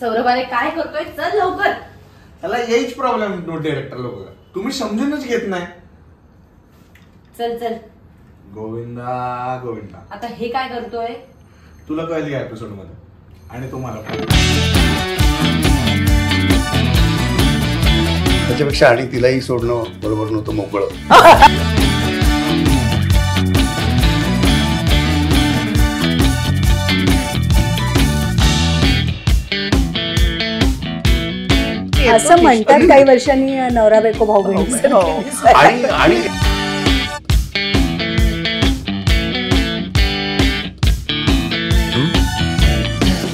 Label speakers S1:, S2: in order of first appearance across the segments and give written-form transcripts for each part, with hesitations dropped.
S1: सौरभ अरे काय करतोय, चल लवकर.
S2: त्याला येईच प्रॉब्लेम डायरेक्टर लोक, तुम्ही समजूनच घेत नाही.
S1: चल चल
S2: गोविंदा गोविंदा.
S1: आता हे काय करतोय?
S2: तुला कळली या एपिसोड मध्ये आणि तुम्हाला
S3: त्याच्यापेक्षा आणि तिलाही सोडणं बरोबर नव्हतं मोकळं.
S4: असं म्हणतात काही वर्षांनी नवरा बायको भाऊ बहीण.
S3: आणि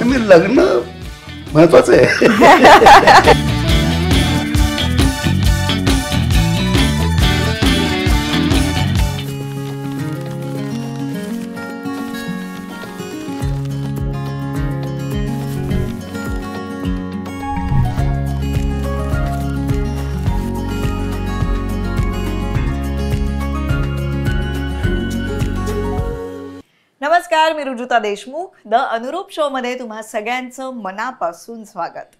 S3: मी लग्न महत्वाचं आहे.
S5: नमस्कार, मी रुजुता देशमुख. द अनुरूप शो मध्ये तुम्हा सगळ्यांचं मनापासून स्वागत.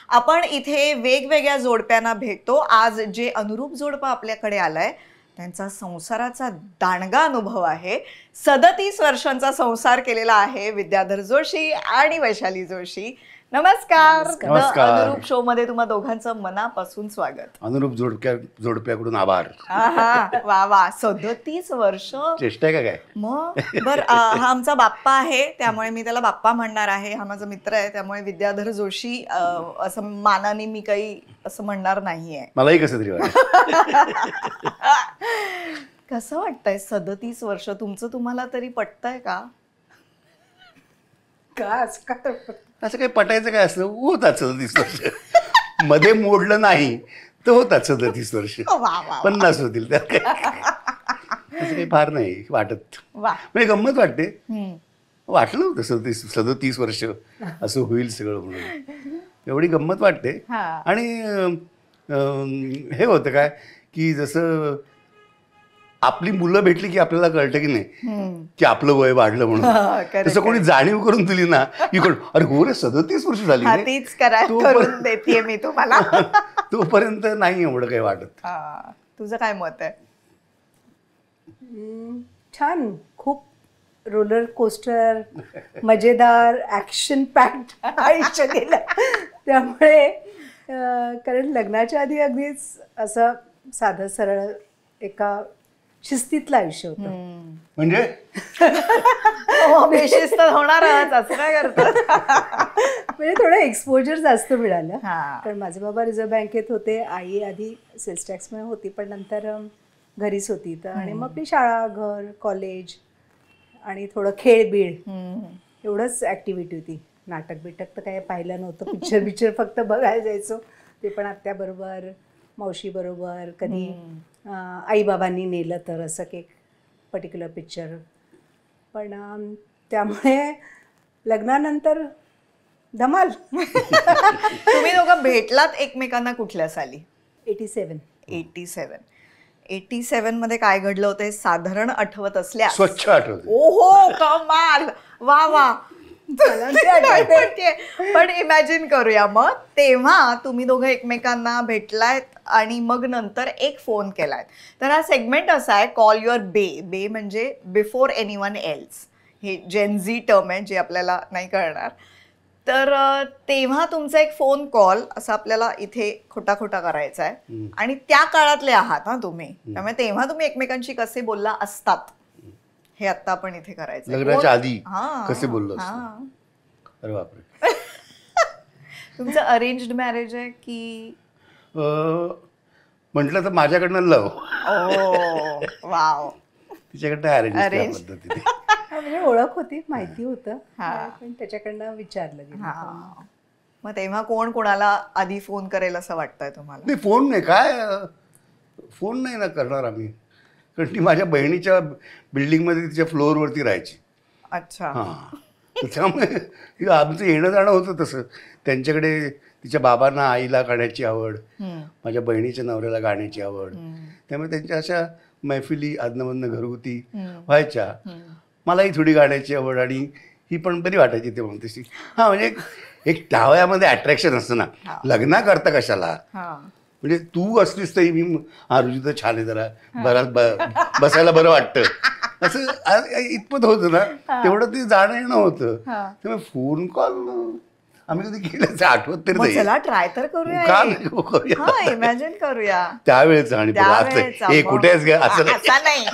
S5: आपण इथे वेगवेगळ्या जोडप्यांना भेटतो. आज जे अनुरूप जोडपं आपल्याकडे आलंय त्यांचा संसाराचा दांडगा अनुभव आहे. 37 वर्षांचा संसार केलेला आहे विद्याधर जोशी आणि वैशाली जोशी. नमस्कार. द अनुरूप शो मध्ये तुम्हा दोघांचं मनापासून स्वागत.
S3: अनुरूप जोडप्याकडून आभार.
S5: वा वा, 37 वर्ष.
S3: चेष्टा आहे का काय?
S5: मग बर, हा आमचा बाप्पा आहे त्यामुळे मी त्याला बाप्पा म्हणणार आहे. हा माझा मित्र आहे त्यामुळे विद्याधर जोशी असं मानाने मी काही असं म्हणणार नाहीये.
S3: मलाही कसं तरी वाटतं.
S5: कसं वाटतंय 37 वर्ष तुमचं? तुम्हाला तरी पटतंय का?
S3: असं काही पटायचं काय असतं? होतात 37 वर्ष. मध्ये मोडलं नाही तर होतात 37 वर्ष. 50 होतील त्यात काय. असं काही फार नाही वाटत. म्हणजे गंमत वाटते. वाटलं होतं 37 वर्ष असं होईल सगळं म्हणून. एवढी गंमत वाटते. आणि हे होतं काय की जसं आपली मुलं भेटली की आपल्याला कळतं की नाही की आपलं वय वाढलं म्हणून. तसं कोणी जाणीव करून दिली ना की अरे हो रे 37 वर्ष झाली,
S5: तीच करून देते मी तुम्हाला.
S3: तोपर्यंत नाही एवढं काही वाटत.
S5: तुझं काय मत आहे?
S4: छान, खूप रोलर कोस्टर, मजेदार, ऍक्शन पॅक्ड आयुष्य गेलं. त्यामुळे कारण लग्नाच्या आधी अगदीच असं साधं सरळ एका शिस्तीतलं आयुष्य होतं.
S3: म्हणजे
S5: बेशिस्त होणार असं काय करतात.
S4: म्हणजे थोडं एक्सपोजर जास्त मिळालं. कारण माझे बाबा रिझर्व्ह बँकेत होते, आई आधी सेल्स टॅक्समध्ये होती पण नंतर घरीच होती. तर आणि मग ती शाळा, घर, कॉलेज आणि थोडं खेळ बीळ एवढंच ॲक्टिव्हिटी होती. नाटक बिटक तर काय पाहिलं नव्हतं. पिक्चर फक्त बघायला जायचो. ते पण आत्याबरोबर, मावशीबरोबर, कधी आईबाबांनी नेलं तर असं की पर्टिक्युलर पिक्चर. पण त्यामुळे लग्नानंतर धमाल.
S5: तुम्ही दोघं भेटलात एकमेकांना कुठल्या साली? 87 मध्ये काय घडलं होतं साधारण आठवत असल्या?
S3: स्वच्छ आठवत.
S5: ओहो कमाल, वा वा. पण इमॅजिन करूया मग, तेव्हा तुम्ही दोघं एकमेकांना भेटलायत आणि मग नंतर एक फोन केलाय. तर हा सेगमेंट असा आहे, कॉल युअर बे म्हणजे बिफोर एनीवन एल्स. हे जेनझी टर्म आहे जे आपल्याला नाही कळणार. तर तेव्हा तुमचा एक फोन कॉल असा आपल्याला इथे खोटा करायचा आहे आणि त्या काळातले आहात ना तुम्ही, त्यामुळे तेव्हा तुम्ही एकमेकांशी कसे बोलला असतात हे आता आपण इथे करायचं.
S3: लग्नाच्या आधी कसे बोललो? अरे बापरे.
S5: तुमचं अरेंज्ड मॅरेज आहे की?
S3: म्हटलं तर माझ्याकडनं लव.
S5: वाव.
S3: तिच्याकडनं अरेंज पद्धतीने.
S4: म्हणजे ओळख होती, माहिती होतं पण त्याच्याकडनं विचारलं गेलं.
S5: मग तेव्हा कोण कोणाला आधी फोन करेल असं वाटतंय तुम्हाला?
S3: नाही, फोन नाही. काय फोन नाही ना करणार आम्ही, कारण ती माझ्या बहिणीच्या बिल्डिंगमध्ये तिच्या फ्लोअरवरती राहायची.
S5: अच्छा.
S3: हां, त्यामुळे आमचं येणं जाणं होतं तसं. त्यांच्याकडे तिच्या बाबांना, आईला गाण्याची आवड, माझ्या बहिणीच्या नवऱ्याला गाण्याची आवड. त्यामुळे त्यांच्या अशा मैफिली आदनमधनं घरगुती व्हायच्या. मलाही थोडी गाण्याची आवड आणि ही पण बरी वाटायची ते म्हणून तशी. हां, म्हणजे एक त्या वयामध्ये अट्रॅक्शन असतं ना, लग्न करता कशाला. म्हणजे तू असलीस तरी मी रुची तर छान आहे, जरा बसायला बरं वाटतं असं इतपत होतं ना. तेवढं ते जाणं येणं होतं. त्यामुळे फोन कॉल आम्ही कधी केल्याचं आठवत तरी नाही.
S5: चला ट्राय तर करूया,
S3: का नाही,
S5: इमॅजिन करूया
S3: त्यावेळेच. आणि कुठे आहेस ग असं
S5: नाही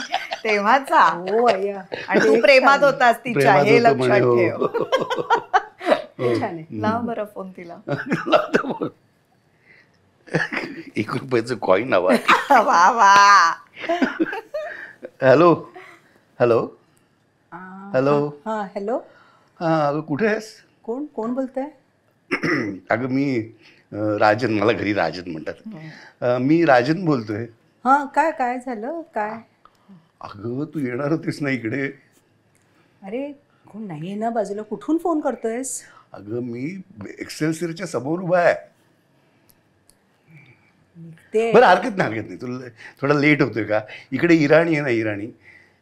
S5: तेव्हाचा.
S4: हो अय्या.
S5: आणि तू प्रेमात होतास तिच्या, हे लक्षात
S3: हो.
S5: ठेव.
S4: छान आहे.
S5: लाव बरं फोन तिला.
S3: ₹1 कॉईन हवा.
S5: वा वा.
S3: Hello hello hello.
S4: हा हॅलो.
S3: हां अगं कुठे आहेस?
S4: कोण कोण बोलतंय?
S3: अगं मी राजन, मला घरी राजन म्हणतात. मी राजन बोलतोय.
S4: हा काय काय झालं काय?
S3: अगं तू येणार होतीस ना इकडे.
S4: अरे कोण नाही ना बाजूला, कुठून फोन करतोयस?
S3: अगं मी एक्सेलसियरच्या समोर उभा आहे.
S4: ते
S3: बरं हरकत नाही तुला थोडा लेट होतोय का? इकडे इराणी आहे ना, इराणी,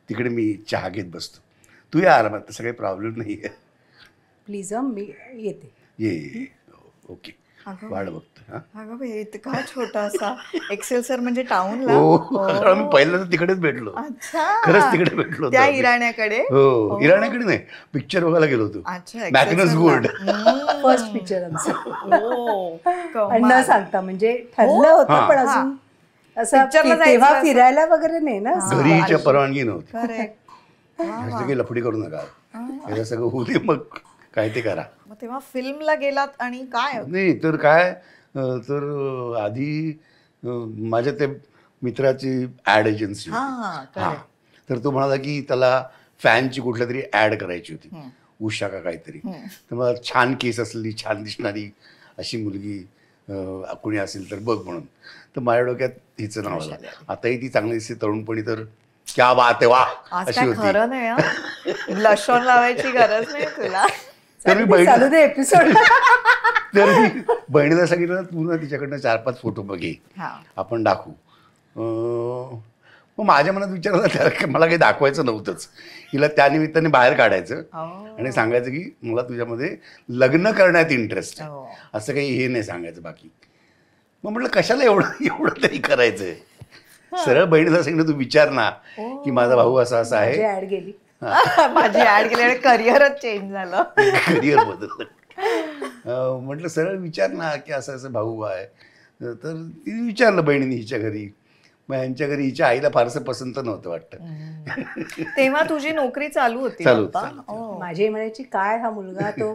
S3: तिकडे मी चहा घेत बसतो. तू या आरामात, तसं काही प्रॉब्लेम नाही आहे.
S4: प्लीज मी येते.
S3: ये ओके. वाढ बघतो. हा
S5: अगं बाई, इतका छोटासा एक्सेलसर म्हणजे टाउनला.
S3: हो मी पहिल्यांदा तिकडेच भेटलो. खरंच तिकडे भेटलो
S5: त्या इराण्याकडे.
S3: हो इराण्याकडे नाही, पिक्चर बघायला गेलो होतो. मॅग्नस गोल्ड
S4: फर्स्ट पिक्चर आमचं. आणि न सांगता म्हणजे ठरलं होतं, पण अजून असं तेव्हा फिरायला वगैरे नाही ना.
S3: घरीच्या परवानगी नव्हती. काही लफडी करू नका, हे सगळं होऊ दे, मग काय ते करा.
S5: मग तेव्हा फिल्मला गेलात आणि काय?
S3: नाही तर काय, तर आधी माझ्या त्या मित्राची ॲड एजन्सी होती. हां, तर तो म्हणाला की त्याला फॅनची कुठल्या तरी ॲड करायची होती, उषा का काहीतरी. तर मला छान केस असलेली, छान दिसणारी अशी मुलगी कोणी असेल तर बघ म्हणून. तर माझ्या डोक्यात हिचं नाव आलं. आताही ती चांगली दिसते तरुणपणी, तर क्या बात आहे वा अशी होती.
S5: खरं नाही, ब्लश ऑन लावायची गरज नाही तुला.
S3: तर मी
S4: चालू दे एपिसोड.
S3: तर मी बहिणीला सांगितलं तू ना तिच्याकडनं 4-5 फोटो बघे, आपण दाखवू. मग माझ्या मनात विचार झाला, मला काही दाखवायचं नव्हतंच, हिला त्यानिमित्ताने बाहेर काढायचं आणि सांगायचं की मला तुझ्यामध्ये लग्न करण्यात इंटरेस्ट आहे, असं काही हे नाही सांगायचं बाकी. मग म्हटलं कशाला एवढं तरी करायचंय. सरळ बहिणीला सांगितलं तू विचार ना की माझा भाऊ असा असा आहे.
S4: ऍड गेली,
S5: माझी ऍड केली आणि करिअरच चेंज झालं.
S3: करिअर बदललं. म्हटलं सरळ विचार ना की असं असं भाऊ आहे. तर तिने विचारलं बहिणीने हिच्या घरी. मग यांच्या घरी हिच्या आईला फारसं पसंत नव्हतं वाटतं.
S5: तेव्हा तुझी नोकरी चालू होती?
S4: माझी म्हणायची काय हा मुलगा तो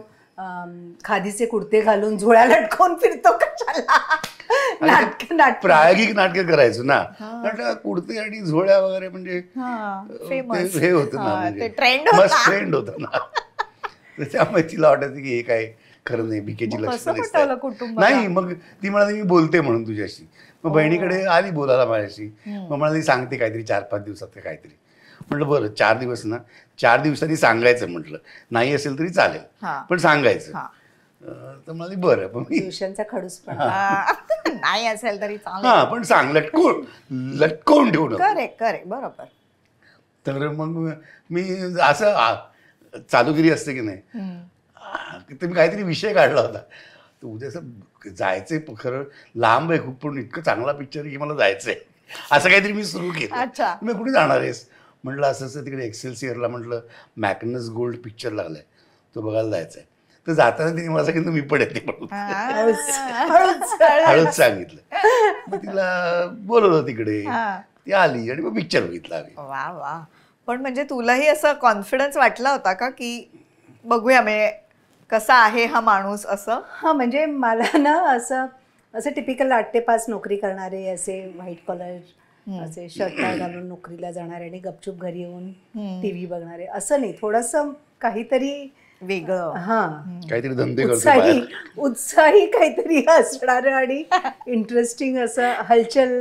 S4: खादीचे कुर्ते घालून झोळ्या लटकवून फिरतो कशाला.
S3: प्रायोगिक नाटकं करायचो ना, कुर्ते आणि झोळ्या वगैरे म्हणजे हे होतं ना, म्हणजे मस्त ट्रेंड होतं ना. त्यामुळे तिला वाटायचं की हे काय खरं नाही, भिकेची लक्षणं नाही. मग ती म्हणाली मी बोलते म्हणून तुझ्याशी. मग बहिणीकडे आली बोलायला माझ्याशी. मग म्हणाली सांगते काहीतरी 4-5 दिवसात का काहीतरी. म्हटलं बरं 4 दिवस ना, 4 दिवसांनी सांगायचं. म्हटलं नाही असेल तरी चालेल पण सांगायचं. तर म्हणाली बरं. पण
S4: ट्युशनचा खडूस पण
S5: नाही असेल तरी
S3: हा पण सांग, लटकवून ठेवून.
S5: करेक्ट बरोबर.
S3: तर मग मी असं चालूगिरी असते की नाही, तर मी काहीतरी विषय काढला होता. तर उद्या असं जायचंय, खरं लांब आहे खूप पण इतकं चांगला पिक्चर आहे की मला जायचंय, असं काहीतरी मी सुरू केलं. मी कुठे जाणार आहेस म्हटलं, असं असं तिकडे एक्सेलसियरला म्हटलं मॅग्नस गोल्ड पिक्चर लागलाय, तो बघायला जायचा आहे. तर जाताना तिने मला सांगितलं मी पण येते म्हणून. हळूच सांगितलं. मग तिला बोलवलं तिकडे, ती आली आणि मग पिक्चर बघितला आम्ही.
S5: वा वा. पण म्हणजे तुलाही असं कॉन्फिडन्स वाटला होता का की बघूया म्हणजे कसा आहे हा माणूस असं?
S4: हा म्हणजे मला ना असं टिपिकल 8 ते 5 नोकरी करणारे, असे व्हाईट कॉलर असे शर्ट टाय घालून नोकरीला जाणारे आणि गपचूप घरी येऊन टीव्ही बघणारे असं नाही, थोडंसं काहीतरी
S5: वेगळं,
S3: काहीतरी धंदे
S4: उत्साही काहीतरी असणार आणि इंटरेस्टिंग असं हलचल.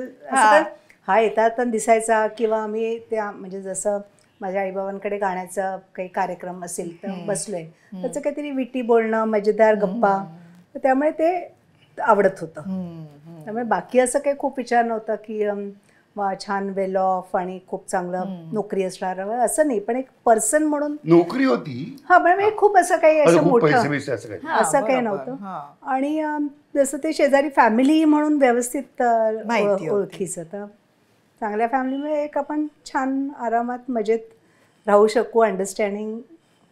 S4: हा येतात दिसायचा किंवा आम्ही त्या म्हणजे जसं माझ्या आईबाबांकडे गाण्याचा काही कार्यक्रम असेल तर बसलोय, त्याचं काहीतरी विटी बोलणं, मजेदार गप्पा, त्यामुळे ते आवडत होतं. त्यामुळे बाकी असं काही खूप विचार नव्हता की छान वेल ऑफ आणि खूप चांगलं नोकरी असणार असं नाही, पण एक पर्सन म्हणून
S3: नोकरी होती,
S4: हा म्हणजे खूप असं काही असं
S3: खूप
S4: मोठं
S3: पैसे बिसे असं काही.
S4: असं काही नव्हतं. आणि जसं ते शेजारी फॅमिली म्हणून व्यवस्थित
S5: माहिती होती.
S4: ओळखीचं, तर चांगल्या फॅमिलीमुळे एक आपण छान आरामात मजेत राहू शकू. अंडरस्टँडिंग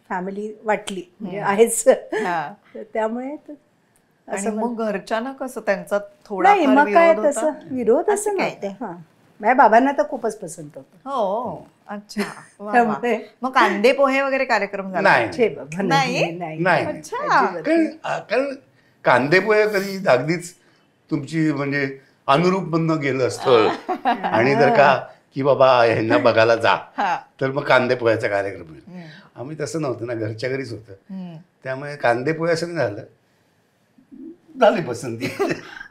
S4: फॅमिली वाटली म्हणजे आहेच. तर त्यामुळे
S5: आणि मग घरच्यांना कसं त्यांचा थोडा
S4: नाही मग काय तसं विरोध असं नव्हतं. हा माझ्या बाबांना तर खूपच पसंत होतं.
S5: हो अच्छा.
S4: त्यामुळे
S5: मग कांदे पोहे वगैरे कार्यक्रम झाला?
S3: नाही
S4: छे बाबा,
S5: नाही?
S3: नाही
S5: अच्छा.
S3: कारण कांदेपोहे कधी अगदीच तुमची म्हणजे अनुरूप मधनं गेलं असतं आणि जर का की बाबा ह्यांना बघायला जा तर मग कांदेपोह्याचा कार्यक्रम होईल. आम्ही तसं नव्हतं ना, घरच्या घरीच होतं, त्यामुळे कांदेपोहे असं नाही झालं, झाली पसंती.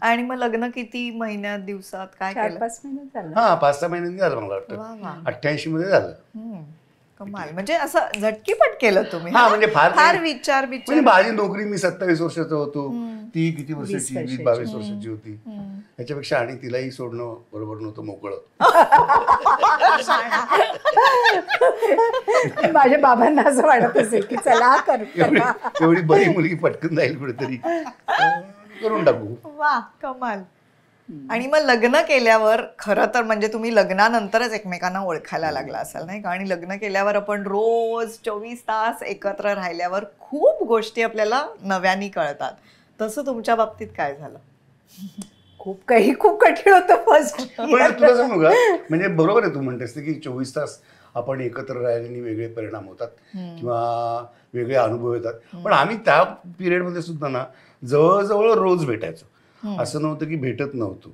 S5: आणि मग लग्न किती महिन्यात दिवसात काय केलं?
S4: 4-5 महिने झालं.
S3: हा 5-6 महिन्यांनी झालं मला वाटतं. 88 मध्ये झालं.
S5: कमाल. म्हणजे असं झटकीपट केलं तुम्ही.
S3: हा म्हणजे फार
S5: विचार
S3: म्हणजे माझी नोकरी, मी 27 वर्षाचा होतो, ती किती वर्षाची, 20-22 वर्षाची होती. त्याच्यापेक्षा आणि तिलाही सोडणं बरोबर नव्हतं मोकळं.
S4: माझ्या बाबांना असं वाटत असेल की चला कर,
S3: एवढी बरी मुलगी पटकन जाईल कुठेतरी, करून टाकू.
S5: वा कमाल. आणि मग लग्न केल्यावर खरं तर म्हणजे तुम्ही लग्नानंतरच एकमेकांना ओळखायला लागला असाल नाही का? आणि लग्न केल्यावर आपण रोज 24 तास एकत्र राहिल्यावर खूप गोष्टी आपल्याला नव्याने कळतात. तसं तुमच्या बाबतीत काय झालं?
S4: खूप कठीण होतं फर्स्ट.
S3: पण तुला सांगू का, म्हणजे बरोबर आहे तू म्हणतेस की 24 तास आपण एकत्र राहिल्याने वेगळे परिणाम होतात किंवा वेगळे अनुभव येतात. पण आम्ही त्या पिरियडमध्ये सुद्धा ना जवळजवळ रोज भेटायचो, असं नव्हतं की भेटत नव्हतो.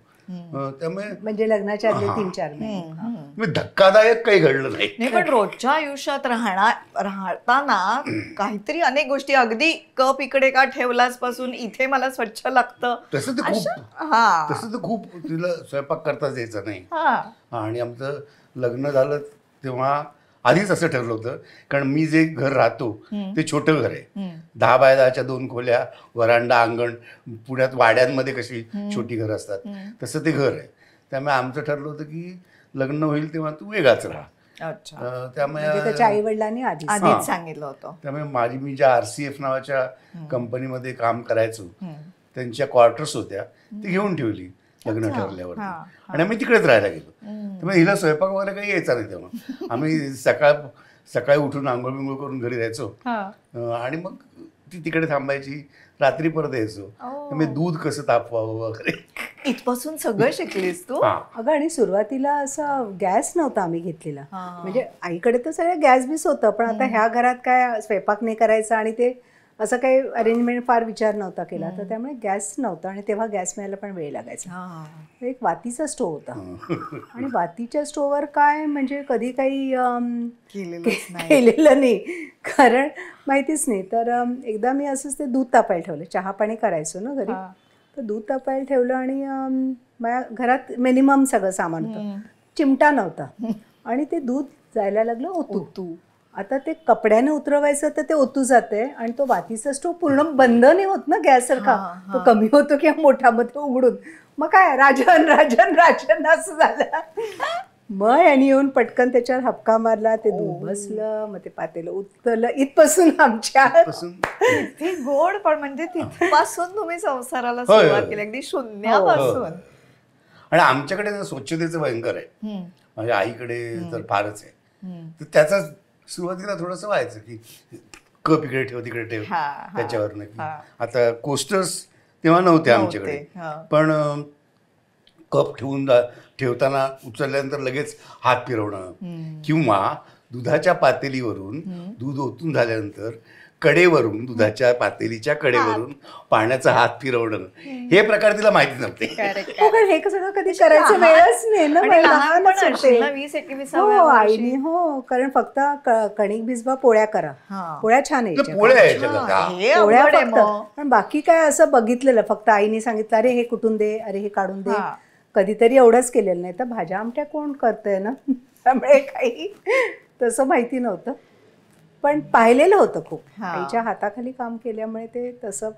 S3: त्यामुळे
S4: म्हणजे लग्नाच्या आधी 3-4 महिने
S3: धक्कादायक काही घडलं नाही.
S5: पण रोजच्या आयुष्यात राहताना काहीतरी अनेक गोष्टी, अगदी कप इकडे का ठेवलास पासून इथे मला स्वच्छ लागतं,
S3: तसं तर खूप तिला स्वयंपाक करताच यायचा नाही. आणि आमचं लग्न झालं तेव्हा आधीच असं ठरलं होतं, कारण मी जे घर राहतो ते छोटं घर आहे, 10 बाय 10च्या 2 खोल्या, वरांडा, अंगण. पुण्यात वाड्यांमध्ये कशी छोटी घरं असतात तसं ते घर आहे. त्यामुळे आमचं ठरलं होतं की लग्न होईल तेव्हा तू वेगळाच राहा. त्यामुळे
S4: त्याच्या आई वडिलांनी
S5: आधीच सांगितलं होतं.
S3: त्यामुळे मी ज्या RCF नावाच्या कंपनीमध्ये काम करायचो त्यांच्या क्वार्टर्स होत्या, ती घेऊन ठेवली लग्न ठरल्यावर, आणि आम्ही तिकडेच राहायला गेलो. त्यामुळे हिला स्वयंपाक वगैरे काही यायचा नाही. तेव्हा आम्ही सकाळी उठून आंघोळ बिंघोळ करून घरी जायचो आणि मग ती तिकडे थांबायची, रात्री परत यायचो. त्यामुळे दूध कसं तापवावं वगैरे
S5: इथपासून सगळं शिकलीस तू?
S4: अगं आणि सुरुवातीला असं गॅस नव्हता आम्ही घेतलेला, म्हणजे आईकडे तर सगळं गॅस बीस होतं, पण आता ह्या घरात काय स्वयंपाक नाही करायचा आणि ते असं काही अरेंजमेंट फार विचार नव्हता केला, तर त्यामुळे गॅस नव्हता. आणि तेव्हा गॅस मिळायला पण वेळ लागायचा. एक वातीचा स्टोव्ह होता आणि वातीच्या स्टोव्हवर काय म्हणजे कधी काही केलेलं नाही, कारण माहितीच नाही. तर एकदा मी असंच ते दूध तापायला ठेवलं, चहा पाणी करायचो ना घरी, तर दूध तापायला ठेवलं आणि माझ्या घरात मिनिमम सगळं सामान होतं, चिमटा नव्हता आणि ते दूध जायला लागलं ओतू. आता ते कपड्याने उतरवायचं तर ते ओतू जाते आणि तो वातीचा स्टोव्ह पूर्ण बंद नाही होत ना गॅस सारखा, तो कमी होतो किंवा मोठा मध्ये उघडून, मग काय राजन राजन राजन असं झालं. मग यांनी येऊन पटकन त्याच्यावर हपका मारला, ते दूध बसलं, मग ते पातेलं उतरलं. इथपासून आमच्या
S5: किती गोड. पण म्हणजे तिथपासून तुम्ही संसाराला सुरुवात केली, अगदी शून्यापासून.
S3: आणि आमच्याकडे स्वच्छतेचं भयंकर आहे, माझ्या आईकडे तर फारच आहे. तर त्याचा सुरुवातीला थोडस व्हायचं की कप इकडे ठेव तिकडे ठेव, त्याच्यावर नक्की. आता कोस्टर्स तेव्हा नव्हते आमच्याकडे, पण कप ठेवताना उचलल्यानंतर लगेच हात फिरवणं किंवा दुधाच्या पातेलीवरून दूध ओतून झाल्यानंतर कडेवरून, दुधाच्या पातेलीच्या कडेवरून पाण्याचा हात फिरवणं, हे प्रकार तिला माहिती नव्हते.
S4: हे कसं कधी करायचं वेळच नाही ना, आईने. हो, कारण फक्त कणिक भिजवा, पोळ्या करा, पोळ्या छान
S3: पोळ्या
S4: पण बाकी काय असं बघितलेलं फक्त आईने सांगितलं, अरे हे कुठून दे, अरे हे काढून दे. कधीतरी एवढंच केलेलं, नाही तर भाज्या आमट्या कोण करतंय ना, त्यामुळे काही तसं माहिती नव्हतं. पण पाहिलेलं होतं खूप, आईच्या हाताखाली काम केल्यामुळे ते तसं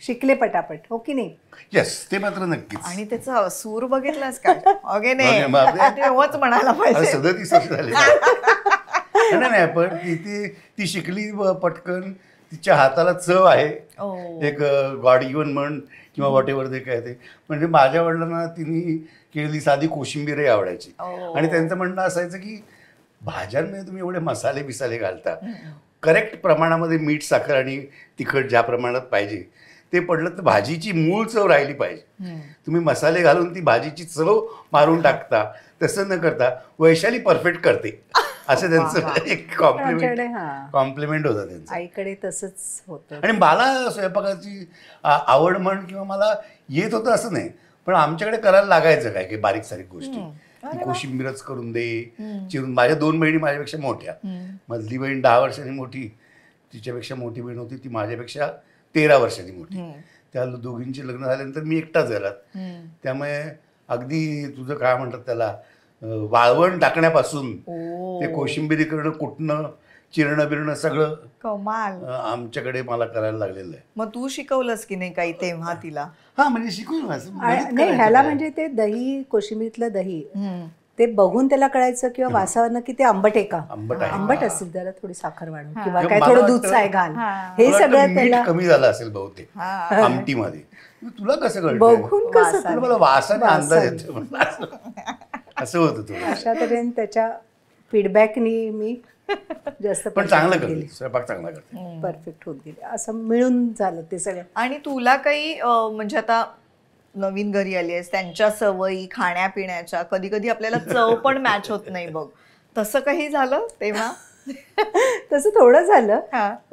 S4: शिकले पटापट, हो की नाही?
S3: येस, ते मात्र नक्कीच.
S5: आणि त्याचा सूर बघितलास का? ओके नाही
S3: ओके, बापरे.
S5: तेव्हाच म्हणायला
S3: अरे
S5: पाहिजे.
S3: 37 वर्ष झाले. नाही नाही, पण ती शिकली पटकन, तिच्या हाताला चव आहे, एक गॉड गिवन म्हण किंवा व्हॉट एव्हर ते काय ते. म्हणजे माझ्या वडिलांना तिने केलेली साधी कोशिंबीरही आवडायची. आणि त्यांचं म्हणणं असायचं की भाज्यांमध्ये तुम्ही एवढे मसाले बिसाले घालता, करेक्ट प्रमाणामध्ये मीठ साखर आणि तिखट ज्या प्रमाणात पाहिजे ते पडलं तर भाजीची मूळ चव राहिली पाहिजे. तुम्ही मसाले घालून ती भाजीची चव मारून टाकता, तसं न करता वैशाली परफेक्ट करते असं त्यांचं एक कॉम्प्लिमेंट होतं त्यांचं.
S4: आईकडे तसंच होतं.
S3: आणि मला स्वयंपाकाची आवड म्हण किंवा मला येत होतं असं नाही, पण आमच्याकडे करायला लागायचं काय की बारीक सारीक गोष्टी. ती कोशिंबीरच करून दे चिरून. माझ्या 2 बहिणी माझ्यापेक्षा मोठ्या. मधली बहीण 10 वर्षांनी मोठी, तिच्यापेक्षा मोठी बहीण होती ती माझ्यापेक्षा 13 वर्षांनी मोठी. त्या दोघींची लग्न झाल्यानंतर मी एकटाच घरात. त्यामुळे अगदी तुझं काय म्हणतात त्याला, वाळवण टाकण्यापासून ते कोशिंबिरी करणं, कुटणं, चिरणं बिरणं सगळं
S5: कमाल
S3: आमच्याकडे मला करायला लागलेलं आहे.
S5: मग तू शिकवलंस की नाही काही तेव्हा तिला?
S3: हा, म्हणजे शिकून
S4: नाही, ह्याला म्हणजे ते दही, कोशिंबीरतलं दही ते बघून त्याला कळायचं किंवा वासावरनं की ते आंबट आहे का, आंबट असेल जरा थोडी साखर वाढून किंवा काय थोडं दूध साय घाल, हे सगळं त्याला
S3: कमी झालं असेल बहुतेक आमटीमध्ये. तुला कसं कळतं?
S4: बघून कसं
S3: मला वासाने अंदाज येतो असं होतं तुला.
S4: अशा तऱ्हेने त्याच्या फीडबॅकनी मी जास्त
S3: पण चांगलं करते, स्वयंपाक चांगला करते,
S4: परफेक्ट होत गेले. असं मिळून झालं ते सगळं.
S5: आणि तुला काही म्हणजे आता नवीन घरी आली आहेस, त्यांच्या सवयी खाण्यापिण्याच्या कधी कधी आपल्याला चव पण मॅच होत नाही बघ, तसं काही झालं तेव्हा?
S4: तसं थोडं झालं.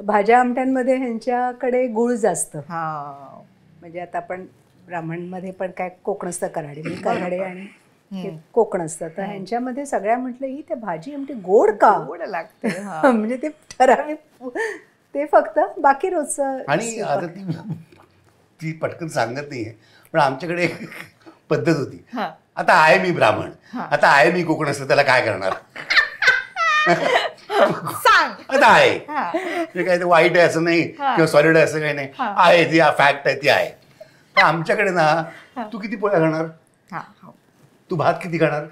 S4: भाज्या आमट्यांमध्ये ह्यांच्याकडे गुळ जास्त. म्हणजे आता आपण ब्राह्मणमध्ये पण काय कोकणस्थ कराडे, मी कराडे आणि कोकणस्थ, तर ह्यांच्यामध्ये सगळ्या म्हटलं ही त्या भाजी आमटी गोड का
S5: गोड लागते.
S4: म्हणजे ते ठराविक, ते फक्त बाकी रोजचं.
S3: आणि आता ती पटकन सांगत नाहीये, पण आमच्याकडे एक पद्धत होती. आता आहे मी ब्राह्मण, आता आहे मी कोकणस्थ, त्याला काय करणार
S5: सांग.
S3: आता आहे काय, ते वाईट आहे असं नाही किंवा सॉलिड आहे असं काही नाही, आहे ती फॅक्ट आहे, ती आहे. तर आमच्याकडे ना, तू किती पोळ्या खाणार, तू भात किती खाणार,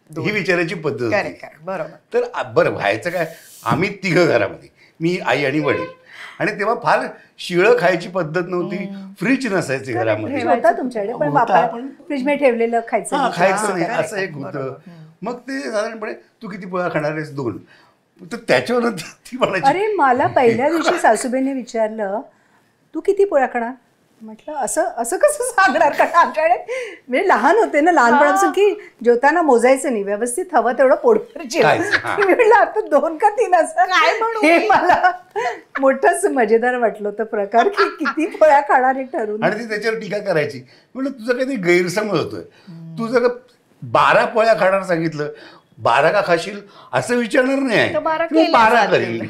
S3: ही विचारायची पद्धत होती.
S5: बरोबर.
S3: तर बरं व्हायचं काय, आम्ही 3 घरामध्ये, मी, आई आणि वडील. आणि तेव्हा फार शिळं खायची पद्धत नव्हती, फ्रीज नसायची घरामध्ये.
S4: होता तुमच्याकडे, पण फ्रीज मध्ये ठेवलेलं खायचं
S3: नाही असं एक होतं. मग ते साधारणपणे तू किती पोळ्या खाणार आहेस, 2. तर त्याच्यावर ती म्हणायची.
S4: अरे मला पहिल्या दिवशी सासूबाईंनी विचारलं तू किती पोळ्या खाणार, म्हटलं असं कसं सांगणार, कारण आमच्याकडे म्हणजे लहान होते ना, लहानपणापासून की जेवताना मोजायचं नाही, व्यवस्थित हवं तेवढं पोटभर जेवायचं. म्हटलं आता 2 का 3 असं काय म्हणू, हे मला मोठंच मजेदार वाटलं होतं प्रकार, की किती पोळ्या खाणार हे ठरवून.
S3: आणि ती त्याच्यावर टीका करायची. म्हटलं तुझं काहीतरी गैरसमज होतोय, तू जर 12 पोळ्या खाणार सांगितलं, 12 का खाशील असं विचारणार नाही, 12 करेल.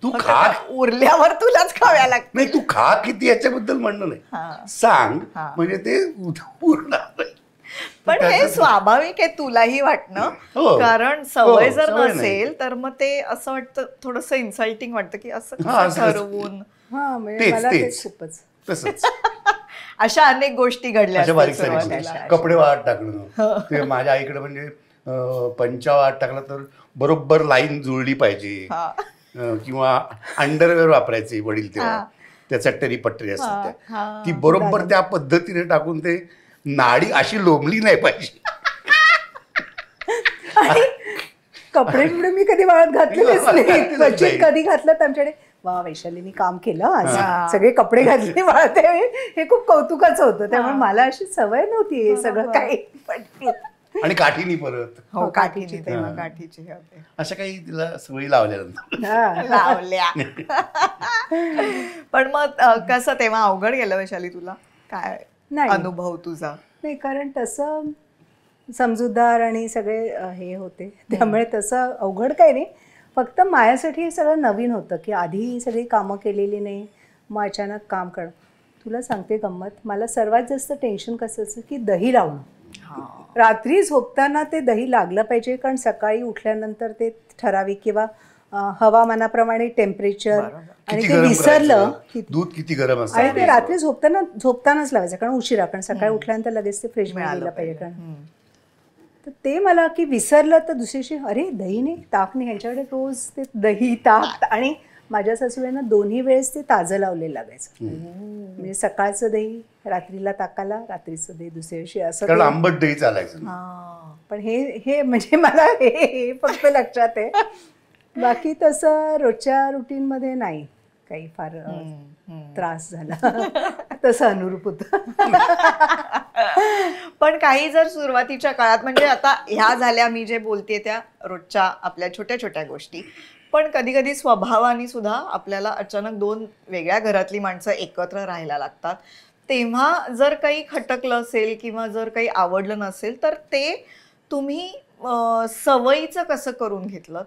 S3: तू खा,
S5: उरल्यावर तुलाच खाव्या लागत
S3: नाही, तू खा किती याच्याबद्दल म्हणणं नाही, सांग, म्हणजे ते पूर्ण.
S5: पण हे स्वाभाविक आहे तुलाही वाटणं, कारण सवय जर नसेल तर मग ते असं वाटतं, थोडंसं इन्सल्टिंग वाटतं की असं ठरवून.
S4: खूपच
S3: तसंच
S5: अशा अनेक गोष्टी घडल्या,
S3: अशा बारीक सारीक. कपडे वाट टाकणं, ते माझ्या आईकडे म्हणजे पंचा वाट टाकला तर बरोबर लाईन जुळली पाहिजे, किंवा अंडरवेअर वापरायचे वडील तेव्हा, त्या चट्टरी पट्टरी असतात त्या, ती बरोबर त्या पद्धतीने टाकून ते नाडी अशी लोंबली नाही पाहिजे.
S4: कपडे मी कधी वाळत घातलेलेच नाही, कधी घातलं तर आमच्याकडे वा वैशालीने काम केलं आज, सगळे कपडे घातले वाळते, हे खूप कौतुकाचं होतं. त्यामुळे मला अशी सवय नव्हती हे सगळं काही.
S3: आणि काठीनी परत,
S5: हो काठीची, तेव्हा काठीची होते,
S3: अशा काही तिला सवयी लावल्या.
S5: पण मग कसं तेव्हा अवघड गेलं वैशाली तुला, काय अनुभव तुझा?
S4: नाही, कारण तसं समजूतदार आणि सगळे हे होते, त्यामुळे तसं अवघड काही नाही. फक्त माझ्यासाठी हे सगळं नवीन होतं की आधी सगळी कामं केलेली नाही, मग अचानक काम करणं. तुला सांगते गंमत, मला सर्वात जास्त टेन्शन कसं असं की दही लावणं. रात्री झोपताना ते दही लागलं पाहिजे, कारण सकाळी उठल्यानंतर ते ठराविक किंवा हवामानाप्रमाणे टेम्परेचर आणि
S3: किती
S4: ते
S3: गरम
S4: विसरलं
S3: करायचं? दूध किती गरम
S4: आणि
S3: असतं
S4: ते रात्री झोपतानाच लावायचं कारण उशिरा कारण सकाळी उठल्यानंतर लगेच ते फ्रीजमध्ये गेलं पाहिजे कारण तर ते मला की विसरलं तर दुसऱ्या दिवशी अरे दही नाही ताक नाही ह्यांच्याकडे रोज ते दही ताक आणि माझ्या सासूबाईंना दोन्ही वेळेस ते ताजं लावलेलं लागायचं म्हणजे सकाळचं दही रात्रीला ताकाला रात्रीचं दही दुसऱ्या दिवशी असं
S3: कारण
S4: ते-
S3: आंबट दही चालायचं.
S4: पण हे म्हणजे मला हे फक्त लक्षात आहे बाकी तसं रोजच्या रुटीनमध्ये नाही काही फार त्रास झाला तसं अनुरूप होतं.
S5: पण काही जर सुरुवातीच्या काळात म्हणजे आता ह्या झाल्या मी जे बोलते त्या रोजच्या आपल्या छोट्या छोट्या गोष्टी पण कधी कधी स्वभावाने सुद्धा आपल्याला अचानक दोन वेगळ्या घरातली माणसं एकत्र राहायला लागतात तेव्हा जर काही खटकलं असेल किंवा जर काही आवडलं नसेल तर ते तुम्ही सवयीचं कसं करून घेतलं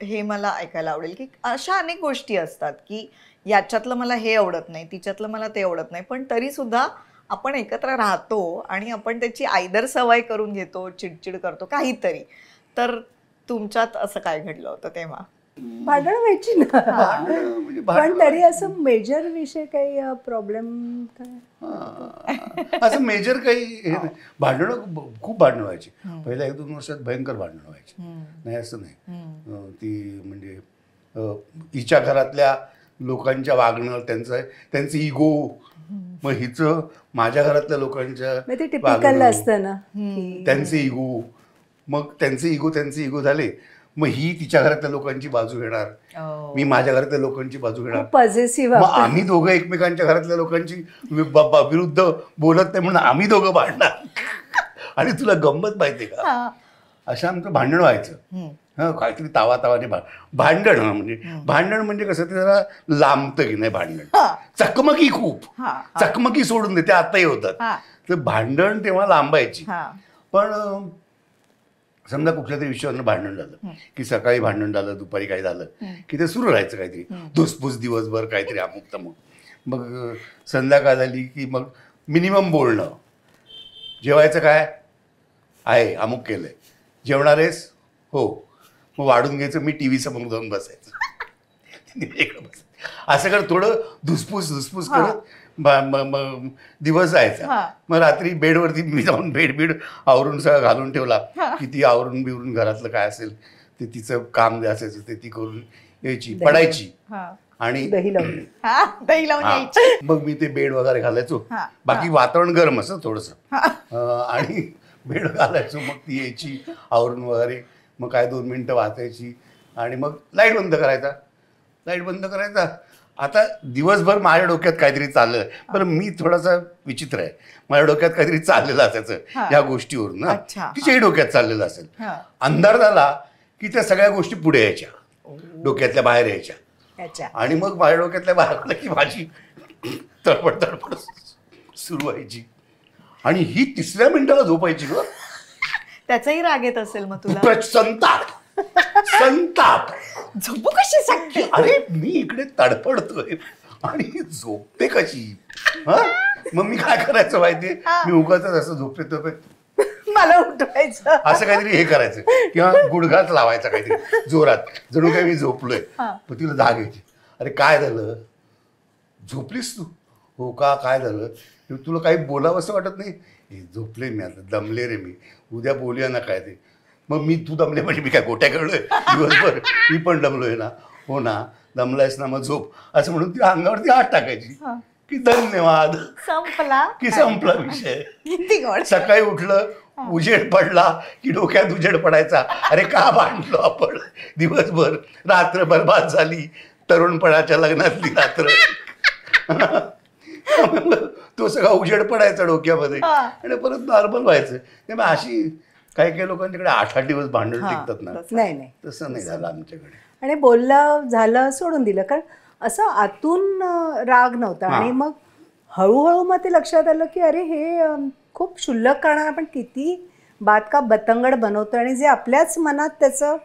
S5: हे मला ऐकायला आवडेल की अशा अनेक गोष्टी असतात की याच्यातलं मला हे आवडत नाही तिच्यातलं मला ते आवडत नाही पण तरी सुद्धा आपण एकत्र राहतो आणि आपण त्याची आयदर सवय करून घेतो चिडचिड करतो काहीतरी तर तुमच्यात असं काय घडलं होतं तेव्हा
S4: भांडण व्हायची ना
S3: म्हणजे
S4: पण तरी असं मेजर विषय काही प्रॉब्लेम
S3: असं मेजर काही हे नाही. भांडणं खूप भांडणं व्हायची पहिल्या 1-2 वर्षात भयंकर भांडणं व्हायची नाही असं नाही ती म्हणजे हिच्या घरातल्या लोकांच्या वागणं त्यांचं इगो मग हिचं माझ्या घरातल्या लोकांच्या
S4: ते टिपिकल असतं ना
S3: त्यांचे इगो मग त्यांचे इगो झाले मग ही तिच्या घरातल्या लोकांची बाजू घेणार मी माझ्या घरातल्या लोकांची बाजू घेणार
S4: पॉझिटिव्ह
S3: मग आम्ही दोघं एकमेकांच्या घरातल्या लोकांची विरुद्ध बोलत नाही म्हणून आम्ही दोघं भांडणार आणि तुला गंमत माहितीये का असं आमचं भांडण व्हायचं काहीतरी तावाने भांडण म्हणजे कसं ते जरा लांबतं की नाही भांडण चकमकी खूप चकमकी सोडून देते आताही होतात तर भांडण तेव्हा लांबायची पण समजा कुठल्या तरी विषयावर भांडण झालं की सकाळी भांडण झालं दुपारी काय झालं की ते सुरू राहायचं काहीतरी धुसफूस दिवसभर काहीतरी अमुक तमुक मग संध्याकाळ झाली की मग मिनिमम बोलणं जेवायचं काय आहे अमुक केलंय जेवणार आहेस हो मग वाढून घ्यायचं मी टी व्ही समोर जाऊन बसायचं वेगळं बसायचं असं कर थोडं धुसफूस करत दिवस जायचा मग रात्री बेडवरती मी जाऊन बेड आवरून सगळं घालून ठेवला की ती आवरून बिवरून घरातलं काय असेल ते तिचं काम जे असायचं ते ती करून यायची पडायची आणि
S4: दही लावून
S3: मग मी ते बेड वगैरे घालायचो बाकी वातावरण गरम असं थोडस आणि बेड घालायचो मग ती यायची आवरून वगैरे मग काय 2 मिनिटं वाचायची आणि मग लाईट बंद करायचा आता दिवसभर माझ्या डोक्यात काहीतरी चाललं बरं मी थोडासा विचित्र आहे माझ्या डोक्यात काहीतरी चाललेलं असायचं या गोष्टीवरून ना तिच्याही डोक्यात चाललेलं असेल अंधार झाला की त्या सगळ्या गोष्टी पुढे यायच्या डोक्यातल्या बाहेर यायच्या आणि मग माझ्या डोक्यातल्या बाहेर आलं की माझी तडफड सुरू व्हायची आणि ही 3ऱ्या मिनिटाला झोपायची ग
S5: त्याचाही राग येत असेल मग तुला
S3: संताप
S5: झोपू कशी सांगते
S3: अरे मी इकडे तडफडतोय आणि झोपते कशी मग मी काय करायचं माहितीये मी उगाच असं झोपते
S4: मला उठवायचं
S3: असं काहीतरी हे करायचं किंवा गुडघाच लावायचा काहीतरी जोरात जणू काही मी झोपलोय मग तिला जाग यायची अरे काय झालं झोपलीस तू हो का काय झालं तुला काही बोलावं असं वाटत नाही हे झोपले मी आता दमले रे मी उद्या बोलूया ना काय ते मग तू दमले म्हणजे मी काय गोट्या खेळलोय दिवसभर मी पण दमलोय ना हो ना दमलायस ना मग झोप असं म्हणून ती अंगावरती हात टाकायची की धन्यवाद संपला विषय सकाळी उठलं उजेड पडला की डोक्यात उजेड पडायचा अरे का भांडलो आपण दिवसभर रात्र बरबाद झाली तरुणपणाच्या लग्नातली रात्र तो सगळा उजेड पडायचा डोक्यामध्ये आणि परत नॉर्मल व्हायचं त्यामुळे अशी काही लोकांच्याकडे 8-8 दिवस भांडण टिकतात ना
S4: नाही
S3: तसं नाही झालं आमच्याकडे
S4: आणि बोललं झालं सोडून दिलं कारण असं आतून राग नव्हता आणि मग हळूहळू मग ते लक्षात आलं की अरे हे खूप क्षुल्लक कारणानं आपण किती बात का बतंगड बनवतो आणि जे आपल्याच मनात त्याचं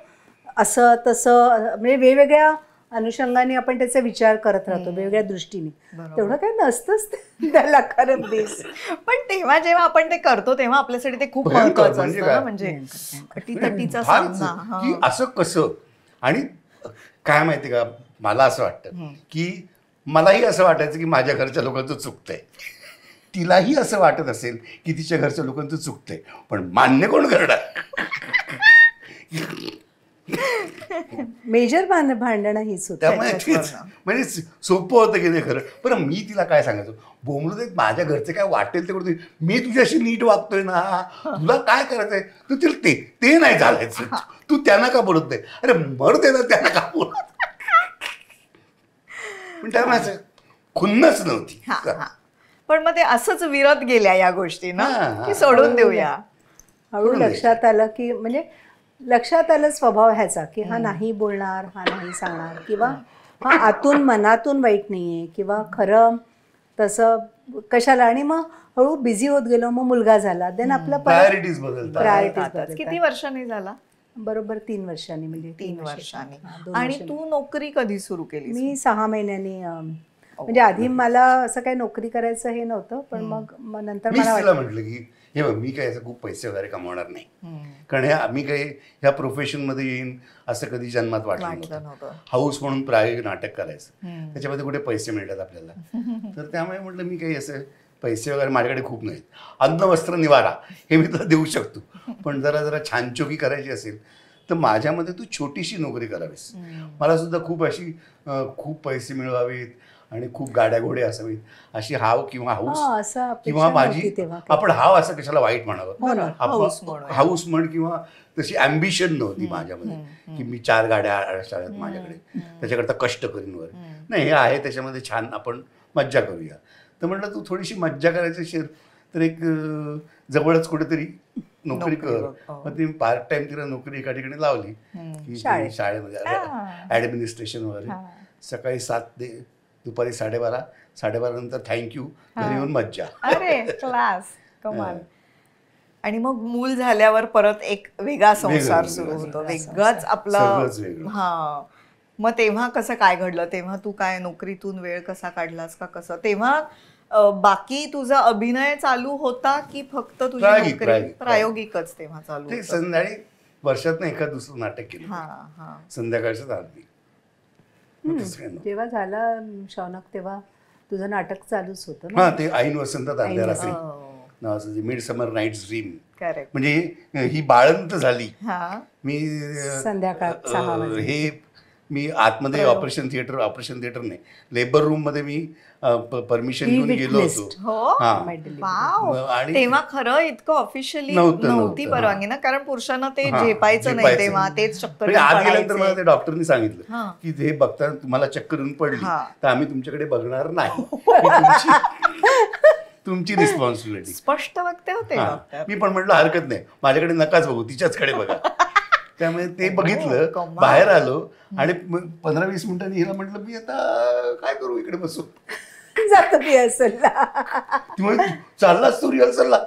S4: असं तसं म्हणजे वेगवेगळ्या अनुषंगाने आपण त्याचा विचार करत राहतो वेगवेगळ्या दृष्टीने तेवढं काही नसतंच त्याला खरं बेस
S5: पण तेव्हा जेव्हा आपण ते करतो तेव्हा आपल्यासाठी ते खूप महत्वाचं असतं म्हणजे अटीतटीचा सामना
S3: की असं कसं आणि काय माहिती का, मला असं वाटतं की मलाही असं वाटायचं की माझ्या घरच्या लोकांचं चुकतंय, तिलाही असं वाटत असेल की तिच्या घरच्या लोकांचं चुकतंय, पण मान्य कोण करणार?
S4: मेजर भांडणं हीच होती.
S3: त्यामुळे तेच म्हणजे सोपं होतं की नाही खरं. बरं मी तिला काय सांगायचो, बोमलो ते माझ्या घरचे काय वाटेल ते करतोय, मी तुझ्याशी नीट वागतोय ना, तुला काय करायचंय तू तिला ते नाही चालायचं, तू त्यांना का बोलत नाही, अरे मरू दे ना त्यांना का बोलत. पण त्यामुळे असं खुन्नच नव्हती.
S5: पण मग ते असंच विरत गेल्या या गोष्टी ना,
S3: हा.
S5: की सोडून देऊया.
S4: हळू लक्षात आलं की म्हणजे लक्षात आलं स्वभाव ह्याचा की हा नाही बोलणार, हा नाही सांगणार, किंवा हा आतून मनातून वाईट नाहीये, किंवा खरं तसं कशाला. आणि मग हळू बिझी होत गेलो, मग मुलगा झाला, देन आपलं
S3: प्रायोरिटीज बदलतात.
S4: प्रायोरिटीज
S5: किती वर्षांनी झाला?
S4: बरोबर 3 वर्षांनी, म्हणजे
S5: 3 वर्षांनी.
S4: हा, 2
S5: आणि
S4: वर्षांनी.
S5: तू नोकरी कधी सुरू केली?
S4: मी 6 महिन्यांनी म्हणजे आधी मला असं काही नोकरी करायचं हे नव्हतं, पण मग नंतर
S3: मी
S4: मला
S3: तिला म्हटलं की हे बघ, मी काय असं खूप पैसे वगैरे कमवणार नाही, कारण मी काही ह्या प्रोफेशनमध्ये येईन असं कधी जन्मात वाटलं नव्हतं. हाऊस म्हणून प्रायोगिक नाटक करायचं, त्याच्यामध्ये कुठे पैसे मिळतात आपल्याला, तर त्यामुळे म्हटलं मी काही असं पैसे वगैरे माझ्याकडे खूप नाहीत, अन्न वस्त्र निवारा हे मी तुला देऊ शकतो, पण जरा छानचोकी करायची असेल तर माझ्यामध्ये तू छोटीशी नोकरी करावीस. मला सुद्धा खूप अशी खूप पैसे मिळवावेत आणि खूप गाड्या घोडे असावीत अशी हाव किंवा हाऊस, किंवा माझी आपण हाव असं कशाला वाईट म्हणावं, हाऊस म्हण किंवा तशी ॲम्बिशन नव्हती माझ्यामध्ये की मी 4 गाड्या असाव्यात माझ्याकडे, त्याच्याकरता कष्ट करीन वर नाही. हे आहे त्याच्यामध्ये छान आपण मज्जा करूया. तर म्हटलं तू थोडीशी मज्जा करायची असेल तर एक जवळच कुठेतरी नोकरी कर. मग ती पार्ट टाइम तिला नोकरी एका ठिकाणी लावली की शाळेमध्ये ॲडमिनिस्ट्रेशन वगैरे. सकाळी 7 ते दुपारी 12:30, 12:30 नंतर थँक्यू, घरी येऊन मज्जा.
S5: अरे क्लास, कमाल. आणि मग मूल झाल्यावर परत एक वेगळा संसार सुरू होतो, वेगळंच आपलं. हा, मग तेव्हा कसं काय घडलं? तेव्हा तू काय नोकरीतून वेळ कसा काढलास का कसं? तेव्हा बाकी तुझा अभिनय चालू होता की फक्त तुझी नोकरी? प्रायोगिकच तेव्हा चालू होतं.
S3: संध्याकाळी वर्षात एखाद दुसरं नाटक केलं, संध्याकाळचं झालं.
S4: जेव्हा झाला शौनक तेव्हा तुझं नाटक चालूच होतं.
S3: हा, ते ऐन वसंतात अर्ध्या रात्री नावाचं, मिड समर नाईट्स ड्रीम. म्हणजे ही बाळंत झाली. मी
S4: संध्याकाळ 6 वाजता
S3: हे मी आतमध्ये ऑपरेशन थिएटर नाही, लेबर रूम मध्ये मी परमिशन घेऊन गेलो होतो.
S5: आणि तेव्हा खरं इतकं ऑफिशियली नव्हती परवानगी ना, कारण पुरुषांना ते झेपायचं नाही तेव्हा, तेच चक्कर.
S3: आत गेल्यानंतर मला ते डॉक्टरनी सांगितलं की हे बघताना तुम्हाला चक्कर येऊन पडली तर आम्ही तुमच्याकडे बघणार नाही, तुमची रिस्पॉन्सिबिलिटी.
S5: स्पष्ट वक्ते होते.
S3: मी पण म्हटलं हरकत नाही, माझ्याकडे नकाच बघू, तिच्याचकडे बघा. त्यामुळे ते बघितलं, बाहेर आलो आणि 15-20 मिनिटांनी हिला म्हटलं मी आता काय करू, इकडे बसू
S4: जात रिहर्सलला.
S3: चाललास तू रिहर्सलला?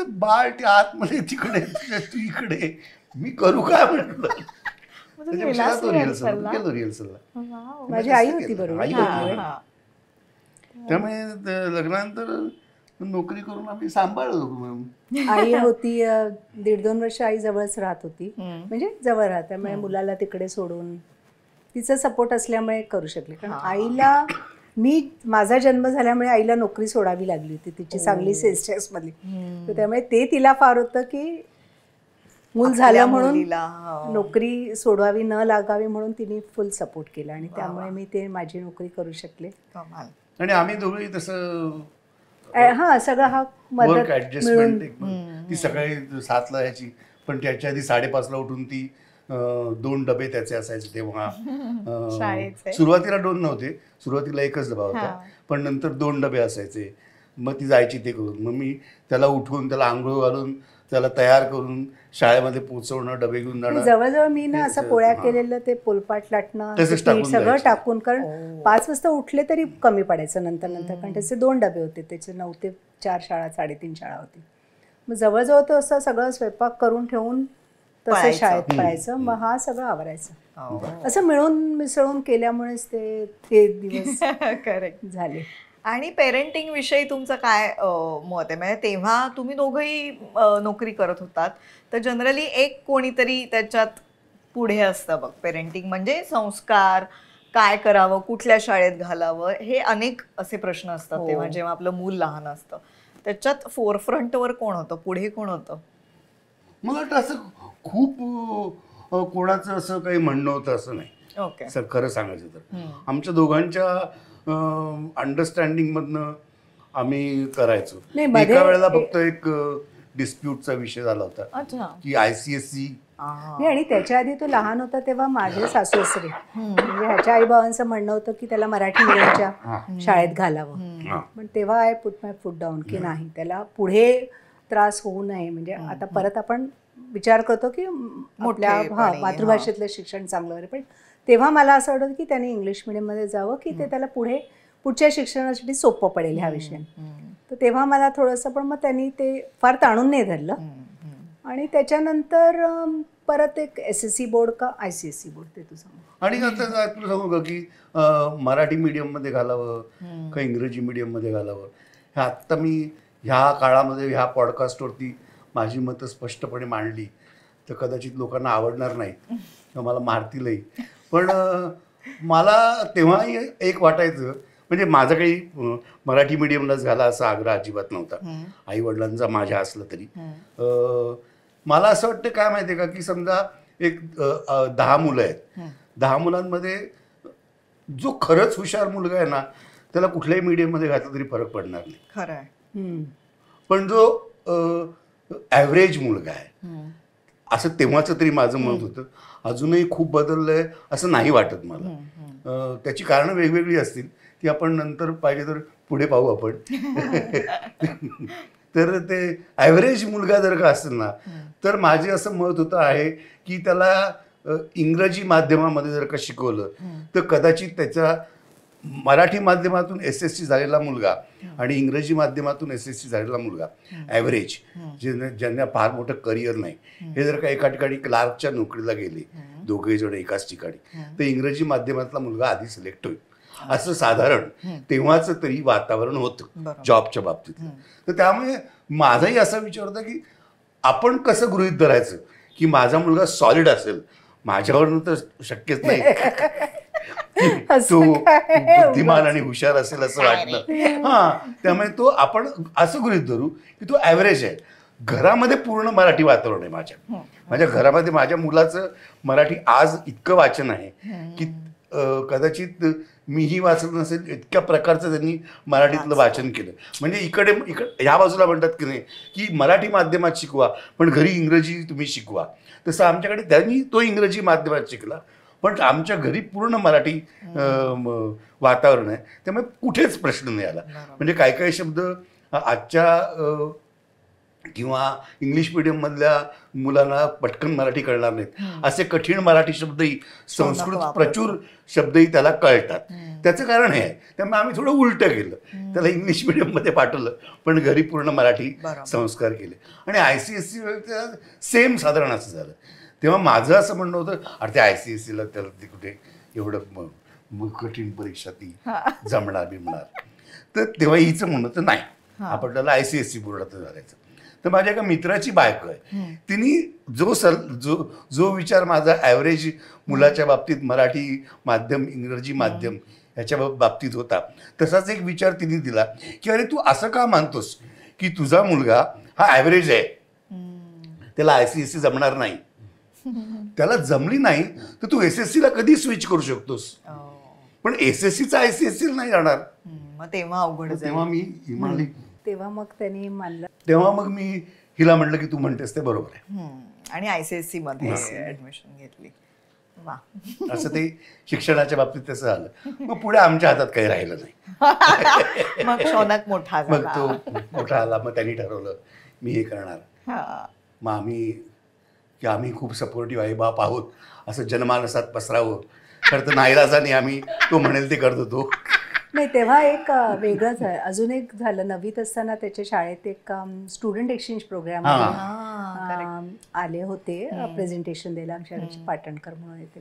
S3: बाळ ते आतमध्ये तिकडे, तू इकडे, मी करू काय म्हटलं. गेलो रिहर्सलला.
S4: माझी आई होती बरोबर.
S3: त्यामुळे लग्नानंतर नोकरी करून आम्ही सांभाळलो.
S4: आई होती 1.5-2 वर्ष आई जवळच राहत होती, म्हणजे जवळ राहत, त्यामुळे मुलाला तिकडे सोडून तिचा सपोर्ट असल्यामुळे करू शकले. कारण आईला माझा जन्म झाल्यामुळे आईला नोकरी सोडावी लागली होती तिची चांगली सेल्स टॅक्स मधली, तर त्यामुळे ते तिला फार होतं की मूल झालं म्हणून नोकरी सोडवावी न लागावी, म्हणून तिने फुल सपोर्ट केला आणि त्यामुळे मी ते माझी नोकरी करू शकले.
S3: आणि आम्ही दोघंही तसं
S4: सगळं हा
S3: वर्क ऍडजस्टमेंट. ती सकाळी 7ला यायची, पण त्याच्या आधी 5:30ला उठून ती 2 डबे त्याचे असायचे तेव्हा. सुरुवातीला 2 नव्हते, सुरुवातीला 1च डबा होता, पण नंतर 2 डबे असायचे. मग ती जायची ते करून, मग मी त्याला उठवून त्याला आंघोळ घालून त्याला तयार करून शाळेमध्ये पोहोचवणं, डबे घेऊन जाणं.
S4: जवळजवळ मी ना असं पोळ्या केलेलं ते पोलपाट लाटणं सगळं टाकून, कारण 5 वाजता उठले तरी कमी पडायचं नंतर कारण त्याचे 2 डबे होते, त्याचे 9 ते 4 शाळा, 3:30 शाळा होती. मग जवळजवळ तो असं सगळं स्वयंपाक करून ठेवून तसं शाळेत पळायचं, मग हा सगळं आवरायचं. असं मिळून मिसळून केल्यामुळेच ते दिवस करेक्ट झाले.
S5: आणि पेरेंटिंग विषयी तुमचं काय मत आहे? म्हणजे तेव्हा तुम्ही दोघंही नोकरी करत होतात, तर जनरली एक कोणीतरी त्याच्यात पुढे असतं बघ पेरेंटिंग म्हणजे संस्कार, काय करावं, कुठल्या शाळेत घालावं, हे अनेक असे प्रश्न असतात तेव्हा जेव्हा आपलं मूल लहान असतं. त्याच्यात फोरफ्रंटवर कोण होतं, पुढे कोण होतं?
S3: मला वाटतं असं खूप कोणाचं असं काही म्हणणं होतं असं नाही.
S5: ओके.
S3: सर खरं सांगायचं तर आमच्या दोघांच्या अंडरस्टँडिंग मधनं आम्ही करायचो.
S4: नाही, मध्ये-
S3: एका वेळेला फक्त एक डिस्प्यूटचा विषय झाला होता
S5: अच्छा.
S3: की ICSE
S4: नाही, आणि त्याच्या आधी तो लहान होता तेव्हा माझे सासू सासरे म्हणजे ह्याच्या आई बाबांचं म्हणणं होतं की त्याला मराठी मीडियमच्या शाळेत घालावं. पण तेव्हा I put my foot down की नाही, त्याला पुढे त्रास होऊ नये. म्हणजे आता परत आपण विचार करतो की आपल्या मातृभाषेतलं शिक्षण चांगलं वगैरे, पण तेव्हा मला असं वाटतं की त्याने इंग्लिश मिडियममध्ये जावं की ते त्याला पुढच्या शिक्षणासाठी सोपं पडेल ह्या विषयाने. तर तेव्हा मला थोडंसं, पण मग त्यांनी ते फार ताणून नाही धरलं. आणि त्याच्यानंतर परत एक SSC बोर्ड का ICSE बोर्ड ते तू सांग.
S3: आणि आता तुला सांगू का की मराठी मीडियममध्ये घालावं का इंग्रजी मीडियममध्ये घालावं, हे आत्ता मी ह्या काळामध्ये ह्या पॉडकास्टवरती माझी मतं स्पष्टपणे मांडली तर कदाचित लोकांना आवडणार नाही किंवा मला मारतीलही. पण मला तेव्हाही एक वाटायचं, म्हणजे माझं काही मराठी मीडियमलाच घाला असा आग्रह अजिबात नव्हता, आई वडिलांचा माझ्या असलं तरी. मला असं वाटतं काय माहिती आहे का की समजा एक 10 मुलं आहेत, 10 मुलांमध्ये जो खरंच हुशार मुलगा आहे ना त्याला कुठल्याही मीडियममध्ये घातलं तरी फरक पडणार नाही.
S5: खरं आहे.
S3: पण जो ॲव्हरेज मुलगा आहे असं तेव्हाचं तरी माझं मत होतं. अजूनही खूप बदललंय असं नाही वाटत मला. त्याची कारणं वेगवेगळी असतील ती आपण नंतर पाहिजे तर पुढे पाहू आपण. तर ते ॲव्हरेज मुलगा जर का असेल ना तर माझे असं मत होतं आहे की त्याला इंग्रजी माध्यमामध्ये जर का शिकवलं तर कदाचित त्याचा मराठी माध्यमातून SSC झालेला मुलगा आणि इंग्रजी माध्यमातून SSC झालेला मुलगा ॲव्हरेज ज्यांना फार मोठं करिअर नाही, हे जर का एका ठिकाणी क्लार्कच्या नोकरीला गेले दोघे जण एकाच ठिकाणी, तर इंग्रजी माध्यमातला मुलगा आधी सिलेक्ट होईल असं साधारण तेव्हाचं तरी वातावरण होतं जॉबच्या बाबतीत. तर त्यामुळे माझाही असा विचार होता की आपण कसं गृहीत धरायचं की माझा मुलगा सॉलिड असेल, माझ्यावरनं तर शक्यच नाही तो बुद्धिमान आणि हुशार असेल असं वाटलं. त्यामुळे तो आपण असं गृहीत धरू की तो ॲव्हरेज आहे. घरामध्ये पूर्ण मराठी वातावरण आहे. माझ्या घरामध्ये माझ्या मुलाचं मराठी आज इतकं वाचन आहे की कदाचित मीही वाचलं नसेल इतक्या प्रकारचं त्यांनी मराठीतलं वाचन केलं. म्हणजे इकडे ह्या बाजूला म्हणतात की नाही की मराठी माध्यमात शिकवा पण घरी इंग्रजी तुम्ही शिकवा, तसं आमच्याकडे त्यांनी तो इंग्रजी माध्यमात शिकला पण आमच्या घरी पूर्ण मराठी वातावरण आहे. त्यामुळे कुठेच प्रश्न नाही आला. म्हणजे काही काही शब्द आजच्या किंवा इंग्लिश मिडियममधल्या मुलांना पटकन मराठी कळणार नाहीत असे कठीण मराठी शब्दही, संस्कृत प्रचूर शब्दही त्याला कळतात. त्याचं कारण हे आहे. त्यामुळे आम्ही थोडं उलटं केलं, त्याला इंग्लिश मिडियममध्ये पाठवलं पण घरी पूर्ण मराठी संस्कार केले. आणि ICSE सेम साधारण असं झालं. तेव्हा माझं असं म्हणणं होतं अरे त्या ICSEला त्याला ती कुठे एवढं कठीण परीक्षा ती जमणार बिमणार. तर तेव्हा हिचं म्हणणं तर नाही, आपण त्याला ICSE बोर्डात घालायचं. तर माझ्या एका मित्राची बायको आहे, तिने जो विचार माझा ॲव्हरेज मुलाच्या बाबतीत मराठी माध्यम इंग्रजी माध्यम ह्याच्या बाबतीत होता तसाच एक विचार तिने दिला की अरे तू असं का मानतोस की तुझा मुलगा हा ॲव्हरेज आहे, त्याला ICSE जमणार नाही. त्याला जमली नाही तर तू SSCला कधी स्विच करू शकतोस, पण SSCचा ICSE नाही जाणार.
S5: तेव्हा अवघड.
S4: तेव्हा मग त्यांनी मानलं.
S3: तेव्हा मग मी हिला म्हटलं की तू म्हणतेस ते बरोबर आहे
S5: आणि ICSE मध्ये ऍडमिशन घेतली. वा.
S3: असं ते शिक्षणाच्या बाबतीत तसं झालं. मग पुढे आमच्या हातात काही राहिलं नाही.
S5: मग शौनक मोठा
S3: मग तो मोठा आला, मग त्यांनी ठरवलं मी हे करणार. मग आम्ही खूप सपोर्टिव्ह आई बाप आहोत असं जनमानसात पसरावं खरं तर नाईलाजाने आम्ही तो म्हणेल ते करत होतो.
S4: नाही, तेव्हा एक वेगळंच आहे. अजून एक झालं, 9वीत असताना त्याच्या शाळेत एक स्टुडंट एक्सचेंज प्रोग्राम आले होते प्रेझेंटेशन द्यायला आमच्याकडचे पाटणकर म्हणून येते.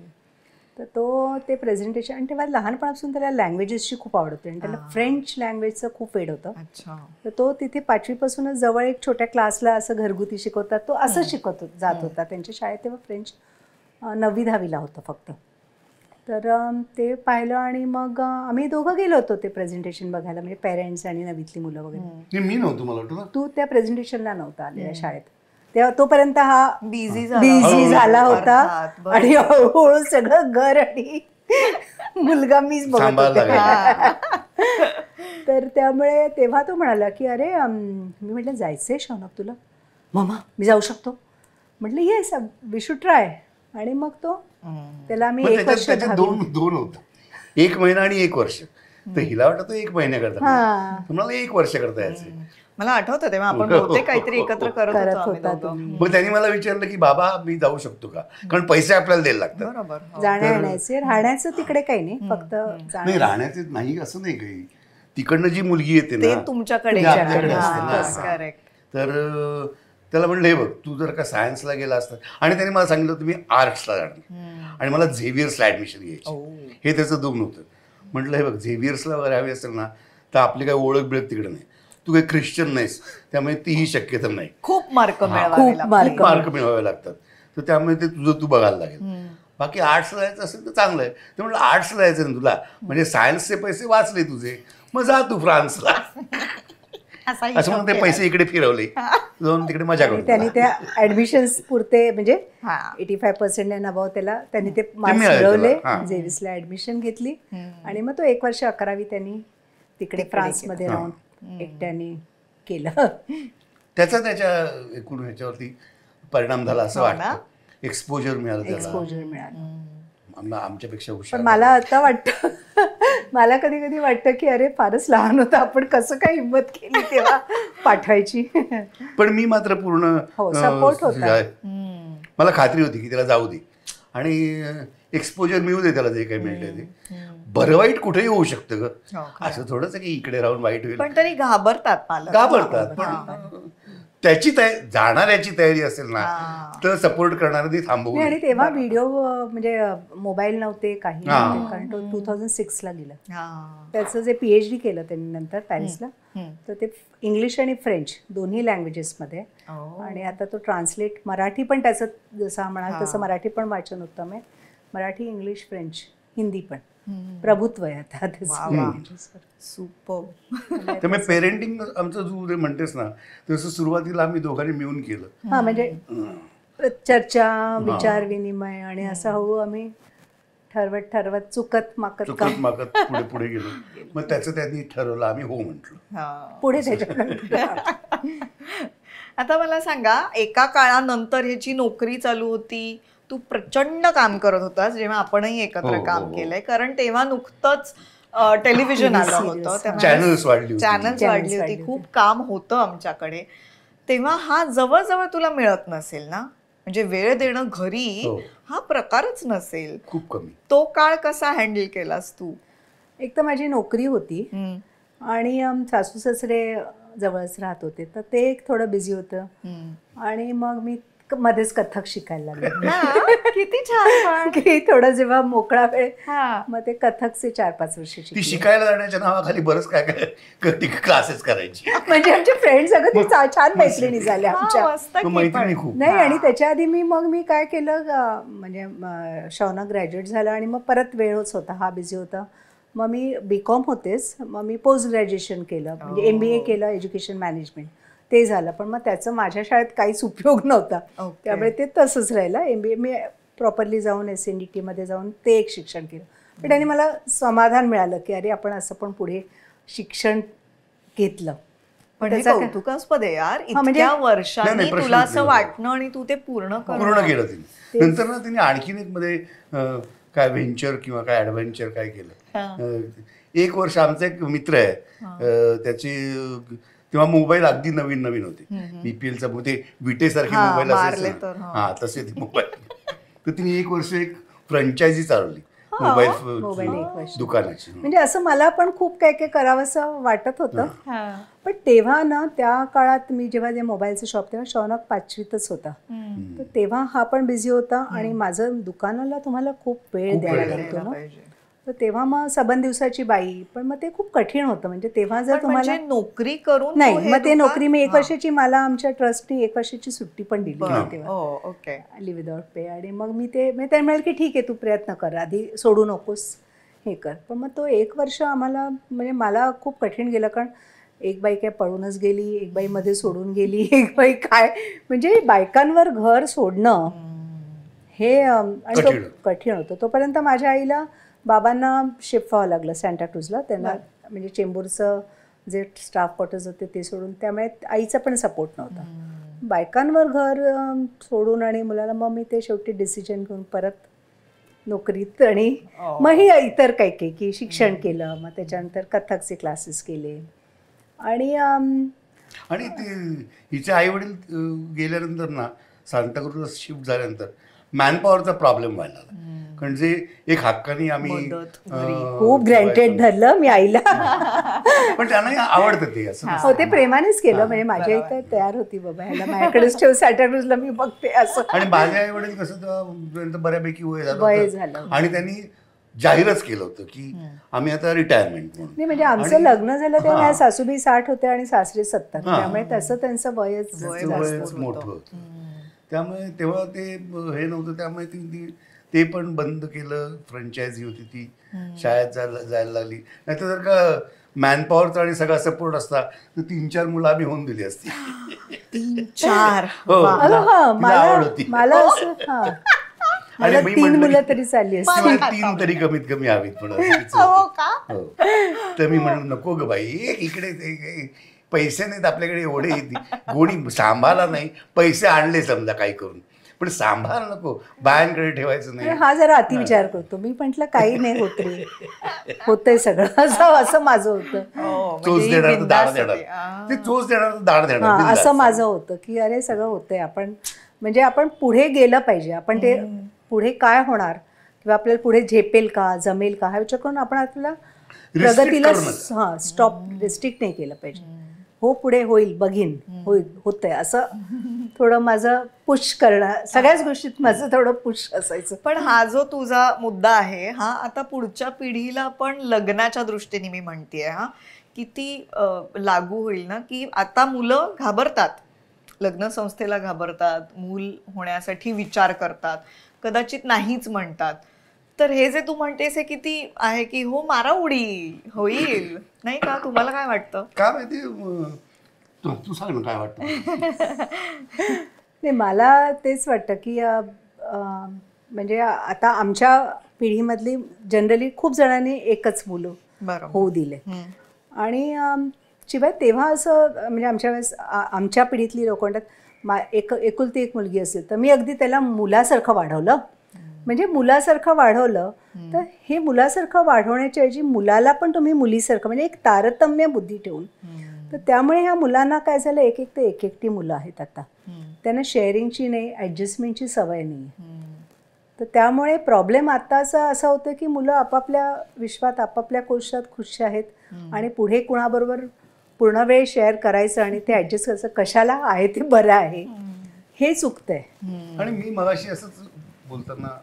S4: तर ते प्रेझेंटेशन, आणि तेव्हा लहानपणापासून त्याला लँग्वेजेसची खूप आवड होती आणि त्याला फ्रेंच लँग्वेजचं खूप वेड होतं. तर तो तिथे 5वी पासूनच जवळ एक छोट्या क्लासला असं घरगुती शिकवतात, तो असं शिकत जात होता. त्यांच्या शाळेत तेव्हा फ्रेंच 9वी 10वीला होतं फक्त. तर ते पाहिलं आणि मग आम्ही दोघं गेलो होतो ते प्रेझेंटेशन बघायला, म्हणजे पेरेंट्स आणि 9वीतली मुलं वगैरे.
S3: नाही, मी नव्हतो, मला वाटतं ना.
S4: तू त्या प्रेझेंटेशनला नव्हता आलेला शाळेत, तेव्हा तोपर्यंत हा
S5: बिझी
S4: झाला होता आणि हळूहळू सगळं घर आणि मुलगा मीच बघत
S3: सांभाळायला
S4: होते. तर त्यामुळे तेव्हा तो म्हणाला की अरे मी म्हटलं जायचंय शौनक तुला? मम्मा मी जाऊ शकतो? म्हटलं येस वी शुड ट्राय. आणि मग तो त्याला मी
S3: मग
S4: 1 वर्ष
S3: त्याच्यात दोन होतं, 1 महिना आणि 1 वर्ष. तर हिला वाटतं तो 1 महिन्याकरता, तुम्हाला 1 वर्षाकरता यायचं.
S5: मला आठवतं तेव्हा आपण बहुतेक काहीतरी एकत्र करत होतो.
S3: मग त्यांनी मला विचारलं की बाबा मी जाऊ शकतो का, कारण पैसे आपल्याला द्यायला लागतात.
S5: बरोबर.
S4: जाण्या येण्याचे, राहण्याचं तिकडे काही नाही, फक्त
S3: नाही राहण्याचे नाही असं नाही काही. तिकडनं जी मुलगी येते
S5: ते
S3: ना
S5: तुमच्याकडे
S3: ती आपल्याकडे असते ना.
S5: करेक्ट.
S3: तर त्याला म्हणलं हे बघ तू जर का सायन्सला गेला असता, आणि त्याने मला सांगितलं तुम्ही आर्ट्सला जाणार आणि मला झेवियर्सला ऍडमिशन घ्यायची, हे त्याचं दोन होतं. म्हटलं हे बघ झेवियर्सला वगैरे हवी असेल ना तर आपली काही ओळख बिळख तिकडे नाही, तू काही ख्रिश्चन नाहीस, त्यामुळे तीही शक्यता नाही.
S5: खूप मार्क
S3: मार्क मिळवावे लागतात, तर त्यामुळे ते तुझं तू बघायला लागेल. बाकी आर्ट्सला जायचं असेल तर चांगलं आहे. ते म्हटलं आर्ट्सला जायचं ना तुला, म्हणजे सायन्सचे पैसे वाचले तुझे, मग जा तू फ्रान्सला. असं म्हणून ते पैसे इकडे फिरवले, जाऊन तिकडे मजा करू.
S4: त्यांनी त्या ऍडमिशन्स पुरते म्हणजे 85% आणि अबाव त्याला त्यांनी ते मार्क्स मिळवले, झेवियर्सला ऍडमिशन घेतली आणि मग तो 1 वर्ष 11वी त्यांनी तिकडे फ्रान्समध्ये राहून एकट्याने केलं.
S3: त्याच्या एकूण ह्याच्यावरती परिणाम झाला असं वाटतं. एक्सपोजर मिळालं. आमच्यापेक्षा हुशार.
S4: पण मला आता वाटतं, मला कधी कधी वाटतं की अरे फारच लहान होतं आपण, कसं काय हिंमत केली तेव्हा पाठवायची.
S3: पण मी मात्र पूर्ण
S4: सपोर्ट होता.
S3: मला खात्री होती की त्याला जाऊ दे आणि एक्सपोजर मिळू दे त्याला, जे काही मिळते ते. बरं वाईट कुठेही होऊ शकतं ग, असं थोडंच की इकडे राहून वाईट होईल.
S5: पण तरी घाबरतात.
S3: पण त्याची जाणाऱ्याची तयारी असेल ना तर सपोर्ट करणारं ती थांबवू.
S4: आणि तेव्हा व्हिडिओ म्हणजे मोबाईल नव्हते काही नव्हते, कारण तो 2006ला गेला. त्याचं जे PhD केलं त्यांनी नंतर पॅरिसला, तर ते इंग्लिश आणि फ्रेंच दोन्ही लँग्वेजेसमध्ये. आणि आता तो ट्रान्सलेट मराठी पण त्याचं जसं म्हणाल तसं मराठी पण वाचन उत्तम आहे. मराठी, इंग्लिश, फ्रेंच, हिंदी पण प्रभुत्व आहे आता
S5: सुपर.
S3: त्यामुळे पेरेंटिंग आमचं तू म्हणतेस ना तसं सुरुवातीला आम्ही दोघांनी मिळून केलं.
S4: म्हणजे चर्चा, विचार विनिमय आणि असं हळू आम्ही ठरवत चुकत माकत
S3: पुढे गेलो. मग त्याचं त्यांनी ठरवलं, आम्ही हो म्हटलं
S4: पुढे त्याच्यानंतर.
S5: आता मला सांगा, एका काळानंतर ह्याची नोकरी चालू होती, तू प्रचंड काम करत होतास जेव्हा आपणही एकत्र काम केलंय, कारण तेव्हा नुकतंच टेलिव्हिजन आलं होतं,
S3: चॅनल्स वाढली
S5: होती, खूप काम होतं आमच्याकडे. तेव्हा हा जवळजवळ तुला मिळत नसेल ना, म्हणजे वेळ देणं घरी हा प्रकारच नसेल,
S3: खूप कमी.
S5: तो काळ कसा हँडल केलास तू?
S4: एक तर माझी नोकरी होती आणि सासू सासरे जवळच राहत होते, तर ते एक थोडं बिझी होतं. आणि मग मी मध्येच कथक शिकायला लागले.
S5: किती छान.
S4: की थोडं जेव्हा मोकळा वेळ, मग ते कथकचे 4-5 वर्ष
S3: ती शिकायला जाण्याच्या नावाखाली बरंच काय काय क्लासेस करायची.
S4: म्हणजे आमचे फ्रेंड्स अगं छान मैत्रिणी झाल्या आमच्या,
S3: मैत्रिणी खूप.
S4: नाही. आणि त्याच्या आधी मी काय केलं, म्हणजे शौनक ग्रॅज्युएट झाला आणि मग परत वेळच होता, हा बिझी होता. मग मी BCom होतेच, मग मी पोस्ट ग्रॅज्युएशन केलं, म्हणजे MBA केलं एज्युकेशन मॅनेजमेंट, ते झालं. पण मग त्याचं माझ्या शाळेत काहीच उपयोग नव्हता, त्यामुळे ते तसंच राहिलं. MBA मी प्रॉपरली जाऊन SNDT जाऊन ते एक शिक्षण केलं. पण त्याने मला समाधान मिळालं की अरे आपण असं पण पुढे शिक्षण घेतलं.
S5: पण कौतुकास्पद आहे यार, इतक्या वर्षांनी तुला असं वाटणं आणि तू ते पूर्ण केलं
S3: तिने. नंतर ना तिने आणखीन एक मध्ये काय व्हेंचर किंवा काय ऍडव्हेंचर काय केलं. 1 वर्ष आमचा एक मित्र आहे, त्याची तेव्हा मोबाईल अगदी नवीन होते, BPLचा ते विटेसारखे मोबाईल असायचे, तसे ते मोबाईल. तर तिने 1 वर्ष एक फ्रँचायझी चालवली मोबाईल दुकानाची.
S4: म्हणजे असं मला पण खूप काय काय करावंसं वाटत होतं. पण तेव्हा ना त्या काळात मी जेव्हा जे मोबाईलचं शॉप, तेव्हा शौनक 5वीतच होता, तर तेव्हा हा पण बिझी होता आणि माझं दुकानाला तुम्हाला खूप वेळ द्यायला लागतो ना. तर तेव्हा मग सबंध दिवसाची बाई, पण मग ते खूप कठीण होतं. म्हणजे तेव्हा जर
S5: पण
S4: तुम्हाला
S5: म्हणजे नोकरी करून
S4: नाही,
S5: तू हे
S4: मग ते
S5: दुकान-
S4: नोकरी मी 1
S5: हां.
S4: वर्षाची, मला आमच्या ट्रस्टनी 1 वर्षाची सुट्टी पण दिली होती तेव्हा,
S5: हो, ओके.
S4: Leave without pay. आणि मग मी ते म्हणाले की ठीक आहे, तू प्रयत्न कर, आधी सोडू नकोस, हे कर. पण मग तो 1 वर्ष आम्हाला, म्हणजे मला खूप कठीण गेलं, कारण एक बाई काय पळूनच गेली, एक बाई मध्ये सोडून गेली, एक बाई काय, म्हणजे बायकांवर घर सोडणं हे आणि तो कठीण होतं. तोपर्यंत माझ्या आईला, बाबांना शिफ्ट व्हावं लागलं सँटाक्रूजला. त्यांना म्हणजे चेंबूरचं जे स्टाफ क्वार्टर्स होते ते सोडून, त्यामुळे आईचा पण सपोर्ट नव्हता. बायकांवर घर सोडून आणि मुलाला, मग मी ते शेवटी डिसिजन घेऊन परत नोकरीत. आणि मग ही इतर काही की शिक्षण केलं, मग त्याच्यानंतर कथकचे क्लासेस केले.
S3: आणि ते हिचे आई वडील गेल्यानंतर ना, सांताक्रूजला शिफ्ट झाल्यानंतर मॅनपॉवरचा प्रॉब्लेम व्हायला लागला. कारण जे एक हक्कानी आम्ही
S4: खूप ग्रँटेड धरलं मी आईला.
S3: पण त्यांना आवडतं ते असं.
S4: हो, ते प्रेमानेच केलं. म्हणजे माझी आई तर तयार होती, बाबा ह्याला माझ्याकडेच ठेव, सँटाक्रूजला मी बघते असं.
S3: आणि माझ्या आई वडील कसं तेव्हा बऱ्यापैकी वय
S4: झालं
S3: आणि त्यांनी जाहीरच केलं होतं की आम्ही आता रिटायरमेंट म्हणून.
S4: नाही, म्हणजे आमचं लग्न झालं तेव्हा माझ्या सासूबाई 60 होते आणि सासरे 70, त्यामुळे तसं त्यांचं वयच
S3: मोठं होतं. त्यामुळे तेव्हा ते हे नव्हतं, त्यामुळे ते पण बंद केलं. फ्रँचायझी होती ती, शाळेत जायला लागली. नाहीतर जर का मॅनपॉवरचा आणि सगळा सपोर्ट असता तर 3-4 मुलं आम्ही होऊन दिली असती.
S5: 3-4
S4: मला असं, मला 3 मुलं तरी चालली असती.
S3: 3 तरी कमीत कमी हवीत. पण तर मी म्हणलं नको ग बाई, इकडे पैसे नाहीत आपल्याकडे एवढे, कोणी सांभाळा नाही, पैसे आणले समजा काही करून, पण सांभाळ नको, बायांकडे ठेवायचं नाही.
S4: हा जरा अतिविचार करतो. मी म्हटलं काही नाही होत रे, होतंय सगळं, असं माझं होतं.
S3: चोच देणार तर दाढ देणार, ते चोच देणार तर दाढ देणार,
S4: असं माझं होतं की अरे सगळं होतंय, आपण म्हणजे आपण पुढे गेलं पाहिजे. आपण ते पुढे काय होणार किंवा आपल्याला पुढे झेपेल का, जमेल का, हा विचार करून आपण आपल्याला प्रगतीला स्टॉप, रिस्ट्रिक्ट नाही केलं पाहिजे. हो, पुढे होईल, बघीन, होतंय असं थोडं माझं पुश करणं, सगळ्याच गोष्टीत माझं थोडं पुश असायचं.
S5: पण हा जो तुझा मुद्दा आहे, हा आता पुढच्या पिढीला पण लग्नाच्या दृष्टीने मी म्हणतेय, हा किती लागू होईल ना, की आता मुलं घाबरतात, लग्न संस्थेला घाबरतात, मूल होण्यासाठी विचार करतात, कदाचित नाहीच म्हणतात. तर हे जे तू म्हणतेस हे किती आहे की हो मारा उडी होईल, नाही का? तुम्हाला काय वाटतं?
S3: काय माहिती, तू सांग ना काय वाटतं.
S4: नाही, मला तेच वाटतं की म्हणजे आता आमच्या पिढीमधली जनरली खूप जणांनी एकच मुलं होऊ दिले. आणि शिवाय तेव्हा असं, म्हणजे आमच्या वेळेस आमच्या पिढीतली लोक म्हणतात एकुलती एक मुलगी असेल तर मी अगदी त्याला मुलासारखं वाढवलं. म्हणजे मुलासारखं वाढवलं तर हे मुलासारखं वाढवण्याच्या ऐवजी मुलाला पण तुम्ही मुलीसारखं, म्हणजे एक तारतम्य बुद्धी ठेवून, तर त्यामुळे ह्या मुलांना काय झालं, एकटी मुलं आहेत आता, त्यांना शेअरिंगची नाही, ॲडजस्टमेंटची सवय नाही. तर त्यामुळे प्रॉब्लेम आत्ताचा असा होतं की मुलं आपापल्या विश्वात, आपापल्या कोशात खुश आहेत आणि पुढे कुणाबरोबर पूर्ण वेळ शेअर करायचं आणि ते ॲडजस्ट करायचं, कशाला आहे ते बरं आहे, हे चुकतंय.
S3: आणि मी मगाशी असंच बोलताना,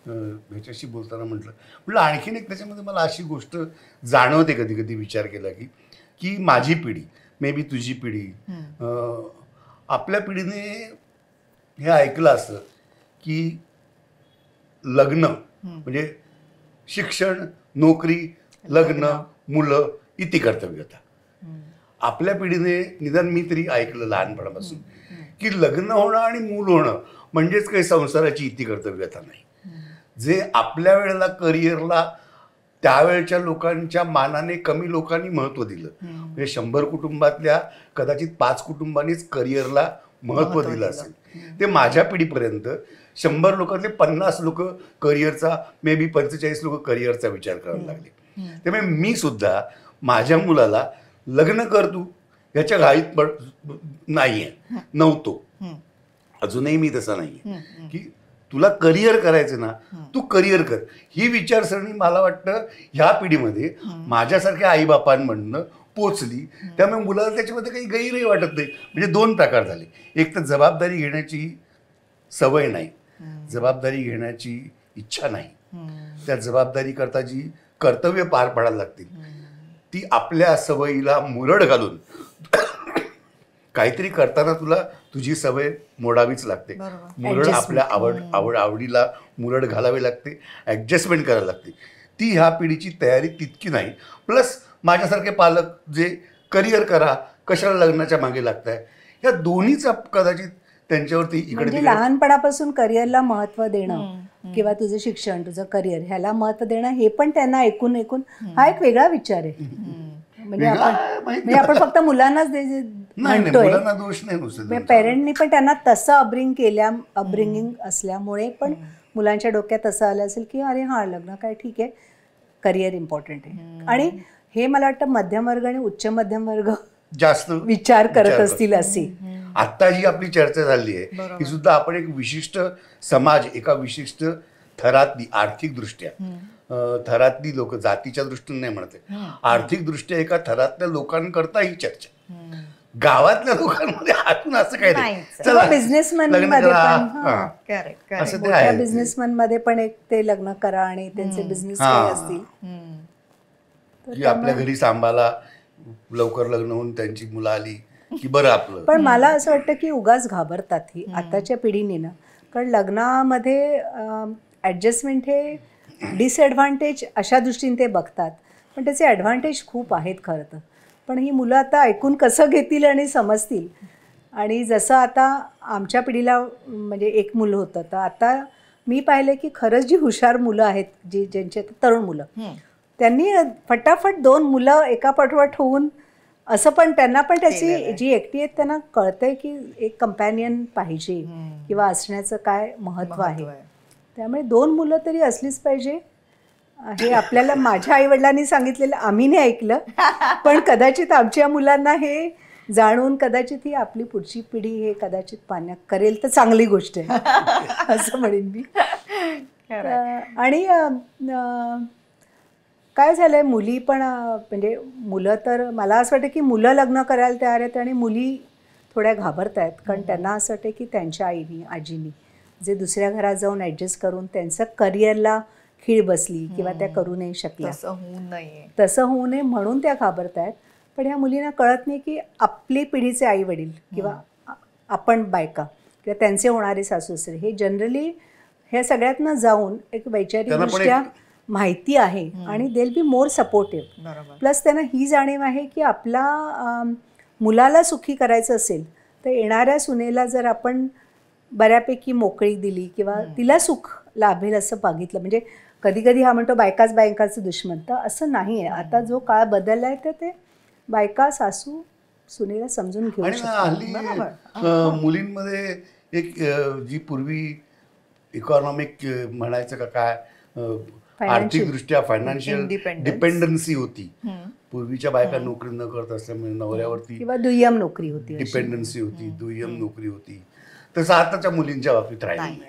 S3: ह्याच्याशी बोलताना म्हटलं आणखीन एक त्याच्यामध्ये मला अशी गोष्ट जाणवते, कधी कधी विचार केला की माझी पिढी, मे बी तुझी पिढी, आपल्या पिढीने हे ऐकलं असतं की लग्न म्हणजे शिक्षण, नोकरी, लग्न, मुलं इति कर्तव्यता. आपल्या पिढीने, निदान मी तरी ऐकलं लहानपणापासून, की लग्न होणं आणि मूल होणं म्हणजेच काही संसाराची इति कर्तव्यता नाही. जे आपल्या वेळेला करिअरला त्यावेळच्या लोकांच्या मानाने कमी लोकांनी महत्त्व दिलं. म्हणजे 100 कुटुंबातल्या कदाचित 5 कुटुंबांनीच करिअरला महत्त्व दिलं असेल. ते माझ्या पिढीपर्यंत 100 लोकांतले 50 लोक करिअरचा, मे बी 45 लोक करिअरचा विचार करायला लागले. त्यामुळे मी सुद्धा माझ्या मुलाला लग्न कर तू ह्याच्या घाईत नव्हतो. अजूनही मी तसा नाहीये की तुला करिअर करायचं ना, तू करिअर कर. ही विचारसरणी मला वाटतं ह्या पिढीमध्ये माझ्यासारख्या आईबापांमधनं पोचली. त्यामुळे मुलाला त्याच्यामध्ये काही गैरही वाटत नाही. म्हणजे 2 प्रकार झाले. एक तर जबाबदारी घेण्याची सवय नाही, जबाबदारी घेण्याची इच्छा नाही. त्या जबाबदारी करता जी कर्तव्य पार पाडायला लागतील ती आपल्या सवयीला मुरड घालून काहीतरी करताना तुला तुझी सवय मोडावीच लागते. मुरड आपल्या आवडीला मुरड घालावी लागते, ॲडजस्टमेंट करायला लागते. ती ह्या पिढीची तयारी तितकी नाही. प्लस माझ्यासारखे पालक जे करिअर करा कशाला लग्नाच्या मागे लागताय, ह्या दोन्हीचा कदाचित त्यांच्यावरती
S4: म्हणजे लहानपणापासून करिअरला महत्व देणं किंवा तुझं शिक्षण तुझं करिअर ह्याला महत्व देणं हे पण त्यांना ऐकून हा एक वेगळा विचार आहे. म्हणजे आपण फक्त मुलांनाच म्हणतोय,
S3: दोष नाही नुसतं
S4: पेरेंटनी पण त्यांना तसं अपब्रिंगिंग असल्यामुळे पण मुलांच्या डोक्यात असं आलं असेल की अरे हा लग्न काय ठीक आहे, करिअर इम्पॉर्टंट आहे. आणि हे मला वाटतं मध्यम वर्ग आणि उच्च मध्यम वर्ग
S3: जास्त
S4: विचार करत असतील असे.
S3: आता जी आपली चर्चा झाली आहे ही सुद्धा आपण एक विशिष्ट समाज, एका विशिष्ट थरातली आर्थिक दृष्ट्या थरातली लोक, जातीच्या दृष्टीने नाही म्हणते, आर्थिक दृष्ट्या एका थरातल्या लोकांकरता ही चर्चा. गावातल्या लोकांमध्ये हातून असं काही नाही. चला
S4: बिझनेसमॅन
S3: मध्ये
S4: बिझनेसमॅन मध्ये पण एक ते लग्न करा आणि त्यांचे बिझनेस असतील
S3: की आपल्या घरी सांभाळा, लवकर लग्न होऊन त्यांची मुलं आली की बरं आपलं.
S4: पण मला असं वाटतं की उगाच घाबरतात ही आताच्या पिढीने ना, कारण लग्नामध्ये ॲडजस्टमेंट हे डिसएडव्हान्टेज अशा दृष्टीने ते बघतात, पण त्याचे ॲडव्हान्टेज खूप आहेत खरं तर. पण ही मुलं आता ऐकून कसं घेतील आणि समजतील. आणि जसं आता आमच्या पिढीला म्हणजे एक मुलं होतं, तर आता मी पाहिलं की खरंच जी हुशार मुलं आहेत, जी ज्यांचे तरुण मुलं, त्यांनी फटाफट 2 मुलं एका पाठोपाठ होऊन असं, पण त्यांना पण त्याची जी एकटी आहेत त्यांना कळतंय की एक कंपॅनियन पाहिजे किंवा असण्याचं काय महत्त्व आहे. त्यामुळे 2 मुलं तरी असलीच पाहिजे. हे आपल्याला माझ्या आईवडिलांनी सांगितलेलं आम्ही नाही ऐकलं, पण कदाचित आमच्या मुलांना हे जाणून कदाचित ही आपली पुढची पिढी हे कदाचित पाण्या करेल तर चांगली गोष्ट आहे असं म्हणेन मी. आणि काय झालंय, मुली पण म्हणजे मुलं तर मला असं वाटतं की मुलं लग्न करायला तयार आहेत आणि मुली थोड्या घाबरत आहेत, कारण त्यांना असं वाटतं की त्यांच्या आईनी आजीनी जे दुसऱ्या घरात जाऊन ॲडजस्ट करून त्यांचं करिअरला खीळ बसली किंवा त्या करू नाही शकल्या, तसं होऊ नये म्हणून त्या घाबरत आहेत. पण ह्या मुलींना कळत नाही की आपली पिढीचे आई वडील किंवा आपण बायका किंवा त्यांचे होणारे सासू सासरे हे जनरली ह्या सगळ्यातनं जाऊन एक वैचारिकदृष्ट्या माहिती आहे आणि they will be more supportive. Plus त्यांना ही जाणीव आहे की आपला मुलाला सुखी करायचं असेल तर येणाऱ्या सुनेला जर आपण बऱ्यापैकी मोकळी दिली किंवा तिला सुख लाभेल असं बघितलं, म्हणजे कधी कधी हा म्हणतो बायकाच बायकाचं दुश्मन, तर असं नाही आहे. आता जो काळ बदलला आहे तर ते बायका सासू सुनेला समजून घेऊ शकतात.
S3: मुलींमध्ये एक जी पूर्वी इकॉनॉमिक म्हणायचं का काय आर्थिकदृष्ट्या फायनान्शियल डिपेंडन्सी होती. पूर्वीच्या बायका नोकरी न करत असल्यामुळे नवऱ्यावरती
S4: किंवा दुय्यम नोकरी होती,
S3: डिपेंडन्सी होती, दुय्यम नोकरी होती. तसं आताच्या मुलींच्या बाबतीत राहिलं नाही.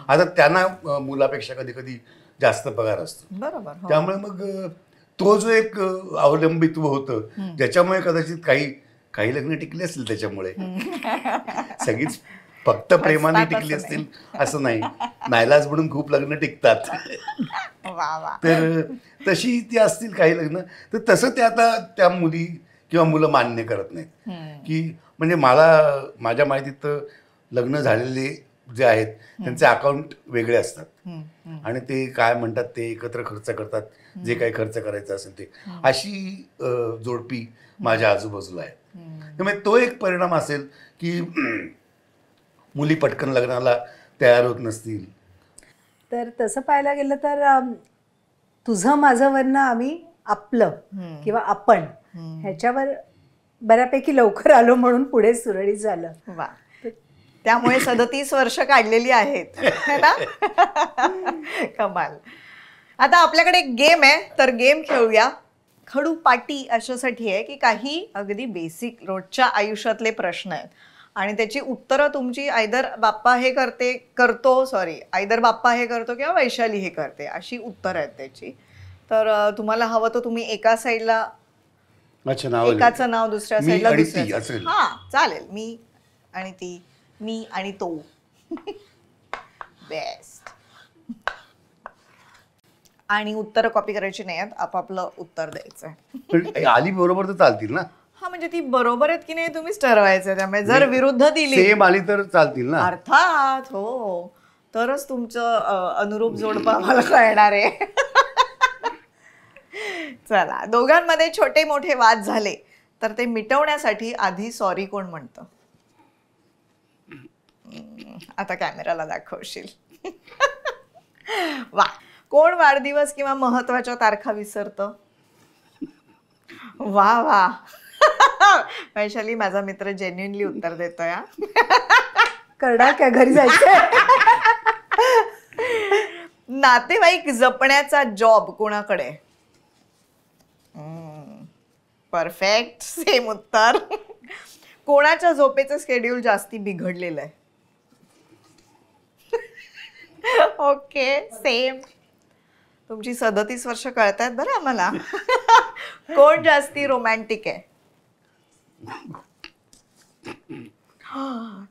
S3: आता त्यांना मुलापेक्षा कधी कधी जास्त पगार असतो.
S5: बरोबर.
S3: त्यामुळे मग तो जो एक अवलंबित्व होतं ज्याच्यामुळे कदाचित काही लग्न टिकले असतील, त्याच्यामुळे सगळीच फक्त प्रेमाने टिकली असतील असं नाही, नाईलाज म्हणून खूप लग्न टिकतात. तर तशी ती असतील काही लग्न, तर तसं ते आता त्या मुली किंवा मुलं मान्य करत नाहीत. की म्हणजे माझ्या माहितीत तर लग्न झालेले जे आहेत त्यांचे अकाउंट वेगळे असतात आणि ते काय म्हणतात ते एकत्र खर्च करतात, जे काही खर्च करायचं असेल ते. अशी जोडपी माझ्या आजूबाजूला आहे. त्यामुळे तो एक परिणाम असेल की मुली पटकन लग्नाला तयार होत नसतील.
S4: तर तसं पाहायला गेलं तर तुझं माझं वरनं आम्ही आपलं किंवा आपण ह्याच्यावर बऱ्यापैकी लवकर आलो म्हणून पुढे सुरळीत झालं.
S5: त्यामुळे 37 वर्ष काढलेली आहेत ना. कमाल. आता आपल्याकडे एक गेम आहे, तर गेम खेळूया. खडू पाटी अशासाठी आहे की काही अगदी बेसिक रोजच्या आयुष्यातले प्रश्न आहेत आणि त्याची उत्तरं तुमची आयदर बाप्पा हे करतो किंवा वैशाली हे करते, अशी उत्तरं आहेत त्याची. तर तुम्हाला हवं तर तुम्ही एका साईडला एकाचं नाव, दुसऱ्या साईडला दुसऱ्या. हा चालेल. मी आणि ती, मी आणि तो. बेस्ट. आणि उत्तर कॉपी करायची नाही आहेत, आपापलं उत्तर द्यायचंय.
S3: पण आली बरोबर तर चालतील ना?
S5: हा म्हणजे ती बरोबर आहेत की नाही तुम्हीच ठरवायचं. त्यामुळे जर विरुद्ध दिली
S3: सेम आली तर चालतील ना?
S5: अर्थात हो, तरच तुमचं अनुरूप जोडपं आम्हाला कळणार आहे. चला, दोघांमध्ये छोटे मोठे वाद झाले तर ते मिटवण्यासाठी आधी सॉरी कोण म्हणतं? आता कॅमेराला दाखवशील. वा. कोण वाढदिवस किंवा महत्वाच्या तारखा विसरतं? वा वा. वैशाली माझा मित्र जेन्युइनली उत्तर देतोय.
S4: करणार काय, घरी जायचं.
S5: नातेवाईक जपण्याचा जॉब कोणाकडे? परफेक्ट, सेम उत्तर. कोणाच्या झोपेचं शेड्यूल जास्ती बिघडलेलं आहे? Okay, same. तुमची 37 वर्ष कळतायत बरं आम्हाला. कोण जास्ती रोमॅन्टिक आहे?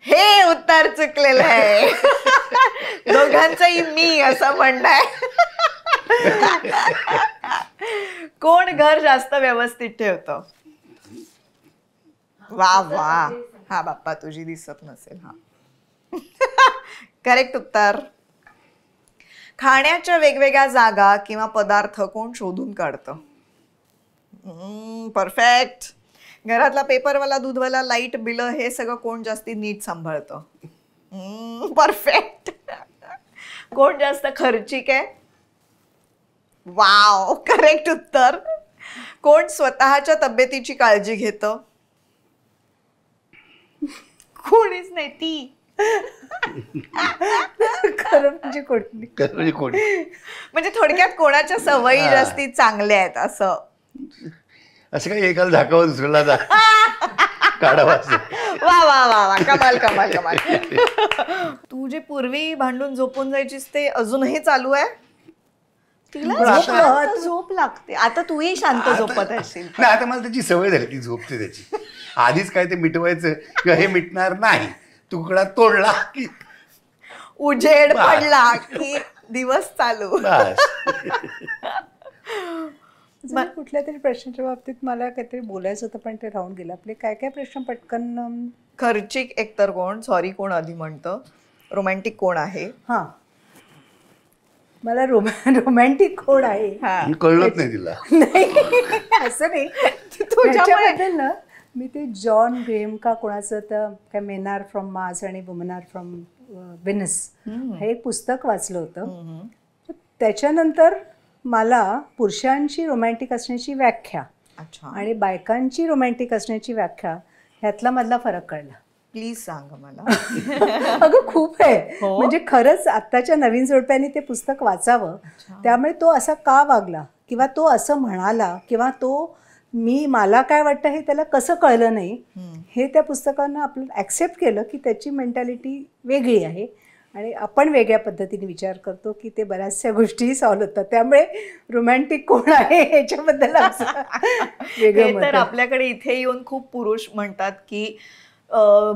S5: हे उत्तर चुकलेलं आहे. दोघांचंही मी असं म्हणणं आहे. कोण घर जास्त व्यवस्थित ठेवतं? वा वा. हा बाप्पा तुझी दिसत नसेल. हा करेक्ट उत्तर. खाण्याच्या वेगवेगळ्या जागा किंवा पदार्थ कोण शोधून काढतं? परफेक्ट. घरातला पेपरवाला, दूधवाला, लाईट बिल हे सगळं कोण जास्ती नीट सांभाळतं? परफेक्ट. कोण जास्त खर्चिक आहे? वाव, करेक्ट उत्तर. कोण स्वतःच्या तब्येतीची काळजी घेतं? कोणीच नाही. ती
S4: खरं म्हणजे कोणी
S5: म्हणजे थोडक्यात कोणाच्या सवयी जास्ती चांगल्या आहेत असं.
S3: असं काही एकाला झाकावं दुसऱ्याला काढावा.
S5: वा वा वा वा, कमाल कमाल कमाल. तू जे पूर्वी भांडून झोपून जायचीस ते अजूनही चालू आहे? तिला झोप लागते आता. तूही शांत झोपत असशील.
S3: नाही, आता मला त्याची सवय झाली, ती झोपते त्याची. आधीच काय ते मिटवायचं किंवा हे मिटणार नाही, तुकडा तोडला की
S5: उजेड पडला की दिवस चालू.
S4: कुठल्या तरी प्रश्नाच्या बाबतीत मला काहीतरी बोलायचं होतं पण ते राहून गेलं. आपले काय काय प्रश्न पटकन.
S5: खर्चिक एकतर कोण, सॉरी कोण आधी म्हणतं, रोमॅन्टिक कोण आहे?
S4: हा, मला रोमॅन्टिक कोण आहे
S3: कळलंच नाही तिला.
S4: नाही असं नाही. तुझ्याबद्दल ना मी ते जॉन ग्रेम का कोणाचं तर काय मेन आर फ्रॉम मार्स आणि वुमन आर फ्रॉम व्हेनस हे एक पुस्तक वाचलं होतं. त्याच्यानंतर मला पुरुषांची रोमॅन्टिक असण्याची व्याख्या आणि बायकांची रोमॅन्टिक असण्याची व्याख्या ह्यातला मधला फरक कळला.
S5: प्लीज सांग मला.
S4: अगं खूप आहे. म्हणजे खरंच आत्ताच्या नवीन जोडप्याने ते पुस्तक वाचावं. त्यामुळे तो असा का वागला किंवा तो असं म्हणाला किंवा तो मला काय वाटतं हे त्याला कसं कळलं नाही हे त्या पुस्तकानं आपलं ॲक्सेप्ट केलं की त्याची मेंटॅलिटी वेगळी आहे आणि आपण वेगळ्या पद्धतीने विचार करतो की ते बऱ्याचशा गोष्टीही सॉल्व्ह होतात. त्यामुळे रोमॅन्टिक कोण आहे ह्याच्याबद्दल वेगळं.
S5: तर आपल्याकडे इथे येऊन खूप पुरुष म्हणतात की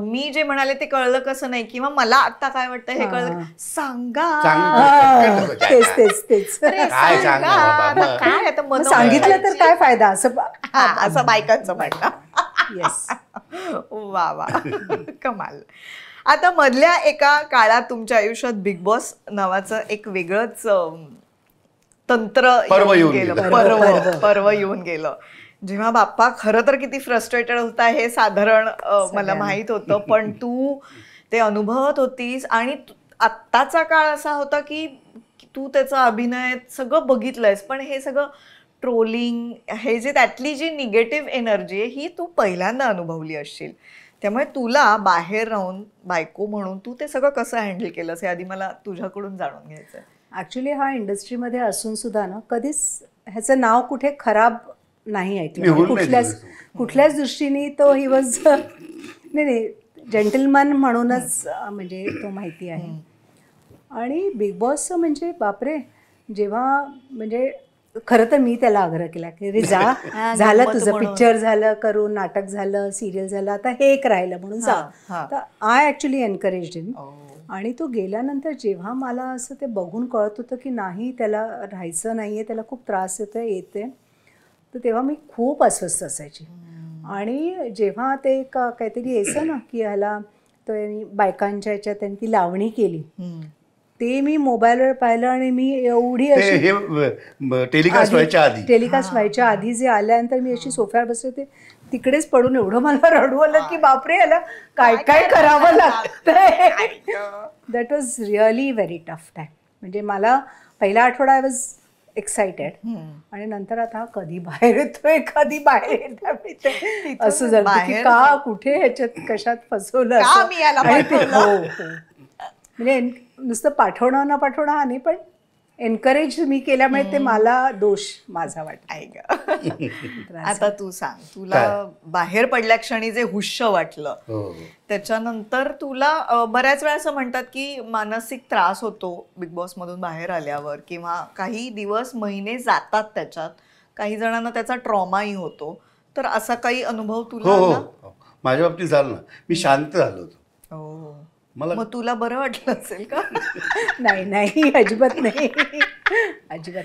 S5: मी जे म्हणाले ते कळलं कसं नाही किंवा मला आता काय वाटतं हे कळलं सांगा.
S4: तेच तेच तेच
S5: काय आता
S4: सांगितलं तर काय फायदा
S5: असं बायकांचं म्हणणं.
S4: येस.
S5: वा वा, कमाल. आता मधल्या एका काळात तुमच्या आयुष्यात बिग बॉस नावाचं एक वेगळंच तंत्र पर्व येऊन गेलं. जेव्हा बाप्पा खरं तर किती फ्रस्ट्रेटेड होता हे साधारण मला माहित होतं, पण तू ते अनुभवत होतीस आणि आत्ताचा काळ असा होता की तू त्याचा अभिनय सगळं बघितलंयस, पण हे सगळं ट्रोलिंग हे जे त्यातली जी निगेटिव्ह एनर्जी आहे ही तू पहिल्यांदा अनुभवली असशील. त्यामुळे तुला बाहेर राहून बायको म्हणून तू ते सगळं कसं हँडल केलंस हे आधी मला तुझ्याकडून जाणून घ्यायचं आहे.
S4: ऍक्च्युली हा इंडस्ट्रीमध्ये असून सुद्धा ना कधीच ह्याचं नाव कुठे खराब नाही ऐकलं. कुठल्याच दृष्टीने तो ही वॉज नाही जेंटलमॅन म्हणूनच म्हणजे तो माहिती आहे. आणि बिग बॉसचं म्हणजे बापरे, जेव्हा म्हणजे खरं तर मी त्याला आग्रह केला की रे जा, झालं तुझं पिक्चर झालं करून, नाटक झालं, सिरियल झालं, आता हे एक राहिलं म्हणून जा. तर आय ॲक्च्युली एनकरेज्ड हिम आणि तो गेल्यानंतर जेव्हा मला असं ते बघून कळत होतं की नाही त्याला राहायचं नाही आहे, त्याला खूप त्रास येते, तर तेव्हा मी खूप अस्वस्थ असायची. आणि जेव्हा ते काहीतरी यायचं ना की ह्याला तो बायकांच्या ह्याच्यात त्यांनी ती लावणी केली, ते मी मोबाईलवर पाहिलं आणि मी एवढी अशी
S3: टेलिकास्ट
S4: व्हायच्या आधी जे आल्यानंतर मी अशी सोफ्यावर बसले होते, तिकडेच पडून एवढं मला रडू आलं की बापरे याला काय काय करावं लागतंय. That was really very tough time. म्हणजे मला पहिला आठवडा आय वॉज एक्साइटेड आणि नंतर आता कधी बाहेर येतोय असं झालं की का कुठे ह्याच्यात कशात फसवलं म्हणजे नुसतं पाठवणं न पाठवणं हा नाही, पण एनकरेज मी केल्यामुळे ते मला दोष माझा वाटत.
S5: आता तू सांग, तुला बाहेर पडल्या क्षणी जे हुश्य वाटलं त्याच्यानंतर तुला बऱ्याच वेळा असं म्हणतात की मानसिक त्रास होतो बिग बॉस मधून बाहेर आल्यावर, किंवा काही दिवस महिने जातात त्याच्यात, काही जणांना त्याचा ट्रॉमाही होतो. तर असा काही अनुभव तुला आला?
S3: माझ्या बाबतीत झालं ना. मी शांत झालो होतो.
S5: मग तुला बरं वाटलं असेल का?
S4: नाही अजिबात नाही.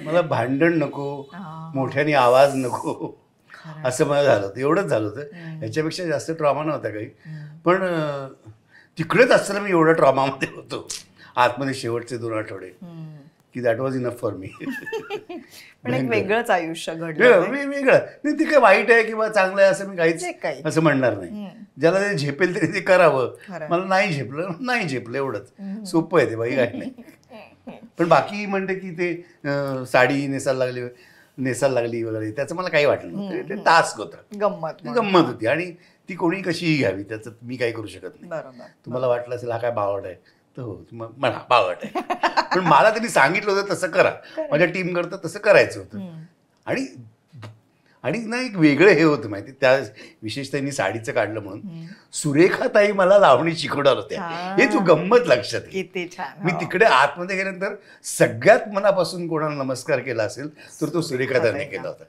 S3: मला भांडण नको, मोठ्याने आवाज नको, असं मला झालं होतं. एवढंच झालं होतं. याच्यापेक्षा जास्त ट्रॉमा नव्हता काही. पण तिकडेच असताना मी एवढा ट्रॉमामध्ये होतो आतमध्ये शेवटचे 2 आठवडे की that was enough for me.
S5: पण एक वेगळंच आयुष्य घडलं.
S3: वेगळं नाही. ते काय वाईट आहे किंवा चांगलं आहे असं मी काहीच असं म्हणणार नाही. ज्याला ते झेपेल तरी ते करावं. मला नाही झेपलं एवढंच. सोपं आहे ते, बाई काय नाही. पण बाकी म्हणते की ते साडी नेसायला लागली वगैरे, त्याचं मला काही वाटलं नव्हतं. ते टास्क होतं, गंमत होती आणि ती कोणी कशीही घ्यावी, त्याचं मी काही करू शकत नाही. तुम्हाला वाटलं असेल हा काय बावट आहे, तर हो म्हणा बावट आहे. पण मला त्यांनी सांगितलं होतं तसं करा, माझ्या टीम करता तसं करायचं होतं. आणि ना एक वेगळं हे होतं माहिती, त्या विशेष त्यांनी साडीचं काढलं म्हणून सुरेखाताई मला लावणी शिकवणार होत्या. हे तू गंमत लक्षात घे. मी तिकडे आतमध्ये गेल्यानंतर सगळ्यात मनापासून कोणाला नमस्कार केला असेल तर तो सुरेखाताईने केला होता.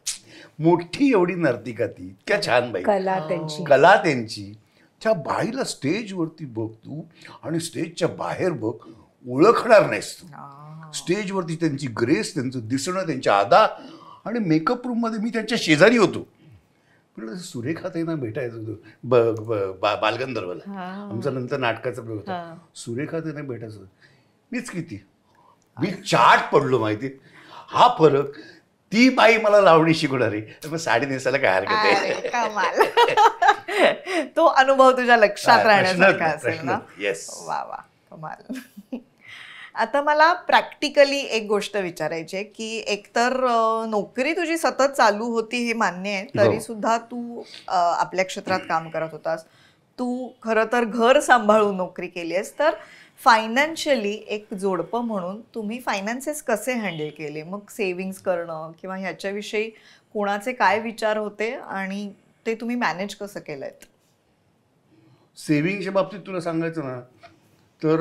S3: मोठी एवढी नर्तिका ती, इतक्या छान बाई, कला त्यांची. त्या बाईला स्टेजवरती बघ तू आणि स्टेजच्या बाहेर बघ, ओळखणार नाहीस तू. स्टेजवरती त्यांची ग्रेस, त्यांचं दिसणं, त्यांच्या अदा. आणि मेकअप रूममध्ये मी त्यांच्या शेजारी होतो. पण सुरेखाताईंना भेटायचं होतं बालगंधर्वला. आमचा नंतर नाटकाचा प्रयोग होता. सुरेखाताईंना भेटायचं होतं. मीच किती मी चाट पडलो माहिती. हा फरक. ती बाई मला लावणी शिकवणारी, मग साडी नेसायला काय हरकत आहे.
S5: तो अनुभव तुझ्या लक्षात राहण्यासारखा असेल ना.
S3: येस.
S5: वा वा, कमाल. आता मला प्रॅक्टिकली एक गोष्ट विचारायची आहे की एकतर नोकरी तुझी सतत चालू होती हे मान्य आहे, तरी सुद्धा तू आपल्या क्षेत्रात काम करत होतास. तू खरं तर घर सांभाळून नोकरी केली आहेस. तर फायनान्शियली एक जोडपं म्हणून तुम्ही फायनान्सेस कसे हँडल केले? मग सेव्हिंग्स करणं किंवा ह्याच्याविषयी कोणाचे काय विचार होते आणि ते तुम्ही मॅनेज कसं केलंय?
S3: सेव्हिंगच्या बाबतीत तुला सांगायचं ना तर